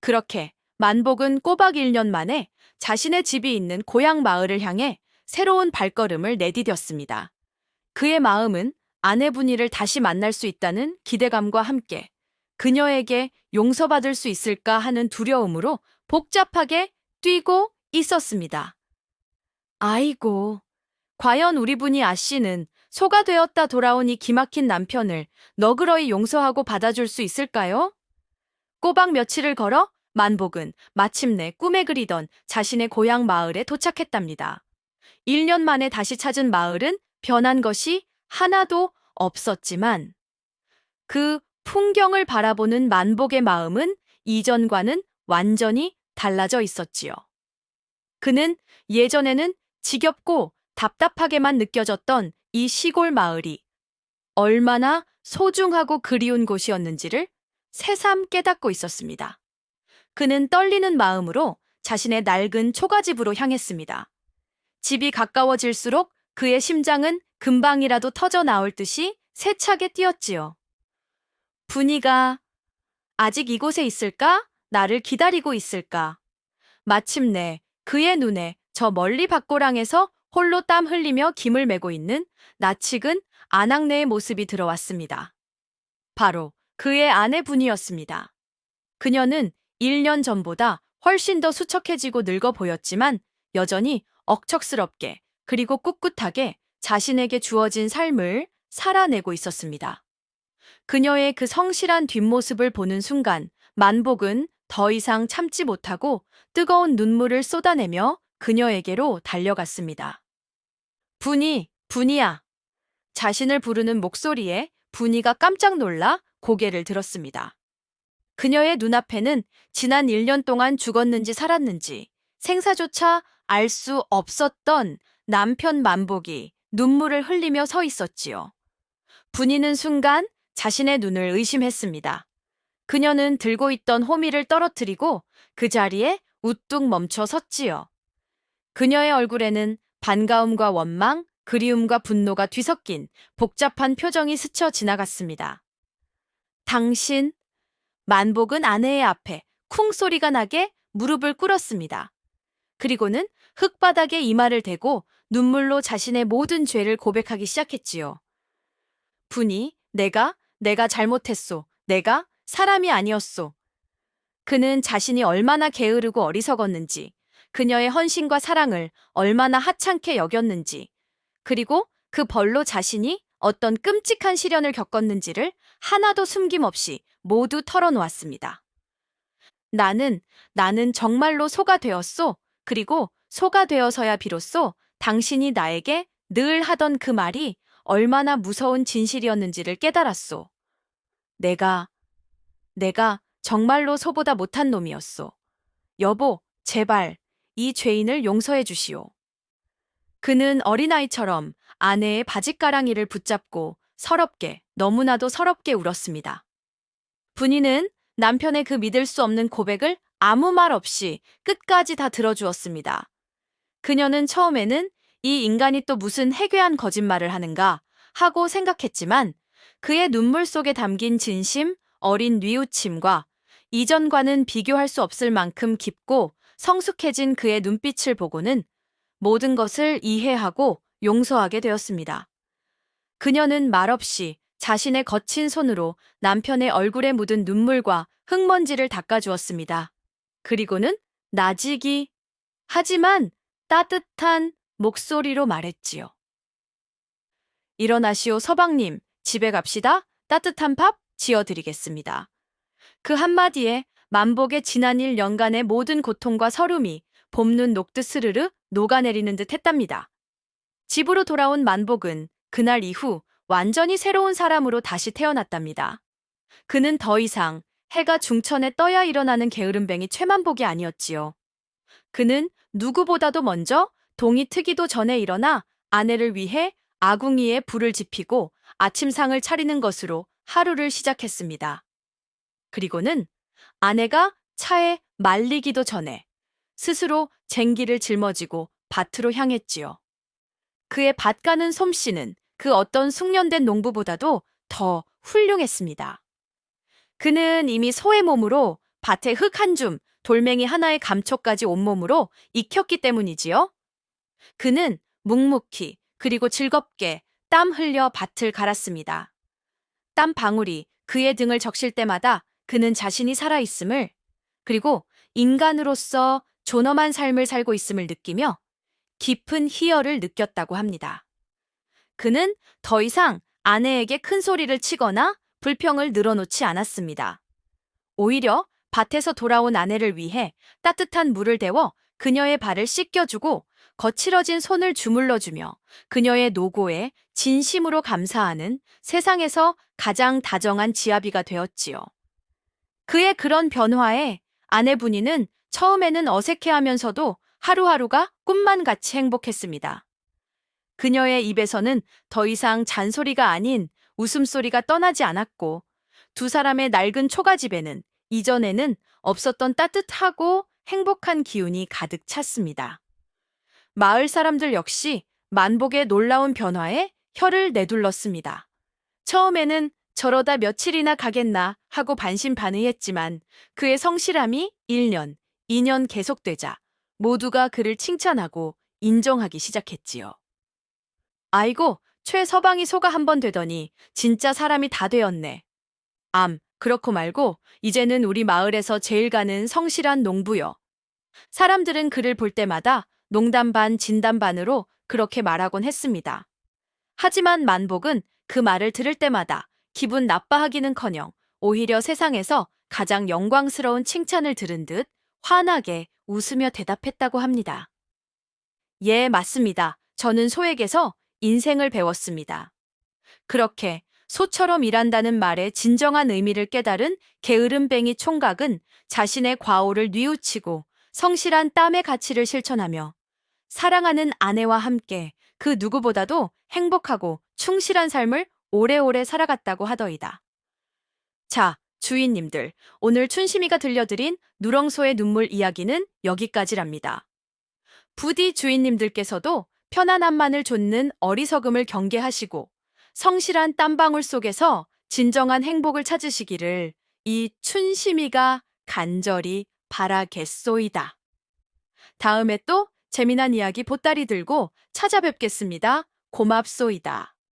그렇게 만복은 꼬박 1년 만에 자신의 집이 있는 고향 마을을 향해 새로운 발걸음을 내디뎠습니다. 그의 마음은 아내분이를 다시 만날 수 있다는 기대감과 함께 그녀에게 용서받을 수 있을까 하는 두려움으로 복잡하게 뛰고 있었습니다. 아이고, 과연 우리 분이 아씨는 소가 되었다 돌아온 이 기막힌 남편을 너그러이 용서하고 받아줄 수 있을까요? 꼬박 며칠을 걸어 만복은 마침내 꿈에 그리던 자신의 고향 마을에 도착했답니다. 1년 만에 다시 찾은 마을은 변한 것이 하나도 없었지만 그 풍경을 바라보는 만복의 마음은 이전과는 완전히 달라져 있었지요. 그는 예전에는 지겹고 답답하게만 느껴졌던 이 시골 마을이 얼마나 소중하고 그리운 곳이었는지를 새삼 깨닫고 있었습니다. 그는 떨리는 마음으로 자신의 낡은 초가집으로 향했습니다. 집이 가까워질수록 그의 심장은 금방이라도 터져 나올 듯이 세차게 뛰었지요. 분이가 아직 이곳에 있을까? 나를 기다리고 있을까? 마침내 그의 눈에 저 멀리 밭고랑에서 홀로 땀 흘리며 김을 메고 있는 낯익은 아낙네의 모습이 들어왔습니다. 바로 그의 아내 분이었습니다. 그녀는 1년 전보다 훨씬 더 수척해지고 늙어 보였지만 여전히 억척스럽게 그리고 꿋꿋하게 자신에게 주어진 삶을 살아내고 있었습니다. 그녀의 그 성실한 뒷모습을 보는 순간 만복은 더 이상 참지 못하고 뜨거운 눈물을 쏟아내며 그녀에게로 달려갔습니다. 분이야. 자신을 부르는 목소리에 분이가 깜짝 놀라 고개를 들었습니다. 그녀의 눈앞에는 지난 1년 동안 죽었는지 살았는지 생사조차 알 수 없었던 남편 만복이 눈물을 흘리며 서 있었지요. 분이는 순간 자신의 눈을 의심했습니다. 그녀는 들고 있던 호미를 떨어뜨리고 그 자리에 우뚝 멈춰 섰지요. 그녀의 얼굴에는 반가움과 원망, 그리움과 분노가 뒤섞인 복잡한 표정이 스쳐 지나갔습니다. 당신, 만복은 아내의 앞에 쿵 소리가 나게 무릎을 꿇었습니다. 그리고는 흙바닥에 이마를 대고 눈물로 자신의 모든 죄를 고백하기 시작했지요. 분이, 내가 잘못했소. 내가 사람이 아니었소. 그는 자신이 얼마나 게으르고 어리석었는지, 그녀의 헌신과 사랑을 얼마나 하찮게 여겼는지, 그리고 그 벌로 자신이 어떤 끔찍한 시련을 겪었는지를 하나도 숨김없이 모두 털어놓았습니다. 나는 정말로 소가 되었소. 그리고 소가 되어서야 비로소 당신이 나에게 늘 하던 그 말이 얼마나 무서운 진실이었는지를 깨달았소. 내가 정말로 소보다 못한 놈이었소. 여보, 제발 이 죄인을 용서해 주시오. 그는 어린아이처럼 아내의 바짓가랑이를 붙잡고 서럽게, 너무나도 서럽게 울었습니다. 분이는 남편의 그 믿을 수 없는 고백을 아무 말 없이 끝까지 다 들어주었습니다. 그녀는 처음에는 이 인간이 또 무슨 해괴한 거짓말을 하는가 하고 생각했지만 그의 눈물 속에 담긴 진심, 어린 뉘우침과 이전과는 비교할 수 없을 만큼 깊고 성숙해진 그의 눈빛을 보고는 모든 것을 이해하고 용서하게 되었습니다. 그녀는 말없이 자신의 거친 손으로 남편의 얼굴에 묻은 눈물과 흙먼지를 닦아주었습니다. 그리고는 나지기 하지만 따뜻한 목소리로 말했지요. 일어나시오 서방님, 집에 갑시다. 따뜻한 밥 지어드리겠습니다. 그 한마디에 만복의 지난 1년간의 모든 고통과 서름이 봄눈 녹듯 스르르 녹아내리는 듯 했답니다. 집으로 돌아온 만복은 그날 이후 완전히 새로운 사람으로 다시 태어났답니다. 그는 더 이상 해가 중천에 떠야 일어나는 게으름뱅이 최만복이 아니었지요. 그는 누구보다도 먼저 동이 트기도 전에 일어나 아내를 위해 아궁이에 불을 지피고 아침상을 차리는 것으로 하루를 시작했습니다. 그리고는 아내가 차에 말리기도 전에 스스로 쟁기를 짊어지고 밭으로 향했지요. 그의 밭 가는 솜씨는 그 어떤 숙련된 농부보다도 더 훌륭했습니다. 그는 이미 소의 몸으로 밭에 흙 한 줌, 돌멩이 하나의 감초까지 온몸으로 익혔기 때문이지요. 그는 묵묵히 그리고 즐겁게 땀 흘려 밭을 갈았습니다. 땀 방울이 그의 등을 적실 때마다 그는 자신이 살아있음을 그리고 인간으로서 존엄한 삶을 살고 있음을 느끼며 깊은 희열을 느꼈다고 합니다. 그는 더 이상 아내에게 큰 소리를 치거나 불평을 늘어놓지 않았습니다. 오히려 밭에서 돌아온 아내를 위해 따뜻한 물을 데워 그녀의 발을 씻겨주고 거칠어진 손을 주물러주며 그녀의 노고에 진심으로 감사하는 세상에서 가장 다정한 지아비가 되었지요. 그의 그런 변화에 아내분이는 처음에는 어색해하면서도 하루하루가 꿈만 같이 행복했습니다. 그녀의 입에서는 더 이상 잔소리가 아닌 웃음소리가 떠나지 않았고 두 사람의 낡은 초가집에는 이전에는 없었던 따뜻하고 행복한 기운이 가득 찼습니다. 마을 사람들 역시 만복의 놀라운 변화에 혀를 내둘렀습니다. 처음에는 저러다 며칠이나 가겠나 하고 반신반의했지만 그의 성실함이 1년, 2년 계속되자 모두가 그를 칭찬하고 인정하기 시작했지요. 아이고, 최 서방이 소가 한 번 되더니 진짜 사람이 다 되었네. 그렇고 말고 이제는 우리 마을에서 제일 가는 성실한 농부요. 사람들은 그를 볼 때마다 농담 반 진담 반으로 그렇게 말하곤 했습니다. 하지만 만복은 그 말을 들을 때마다 기분 나빠하기는커녕 오히려 세상에서 가장 영광스러운 칭찬을 들은 듯 환하게 웃으며 대답했다고 합니다. 예, 맞습니다. 저는 소에게서 인생을 배웠습니다. 그렇게 소처럼 일한다는 말의 진정한 의미를 깨달은 게으름뱅이 총각은 자신의 과오를 뉘우치고 성실한 땀의 가치를 실천하며 사랑하는 아내와 함께 그 누구보다도 행복하고 충실한 삶을 오래오래 살아갔다고 하더이다. 자, 주인님들, 오늘 춘심이가 들려드린 누렁소의 눈물 이야기는 여기까지랍니다. 부디 주인님들께서도 편안함만을 좇는 어리석음을 경계하시고 성실한 땀방울 속에서 진정한 행복을 찾으시기를 이 춘심이가 간절히 바라겠소이다. 다음에 또 재미난 이야기 보따리 들고 찾아뵙겠습니다. 고맙소이다.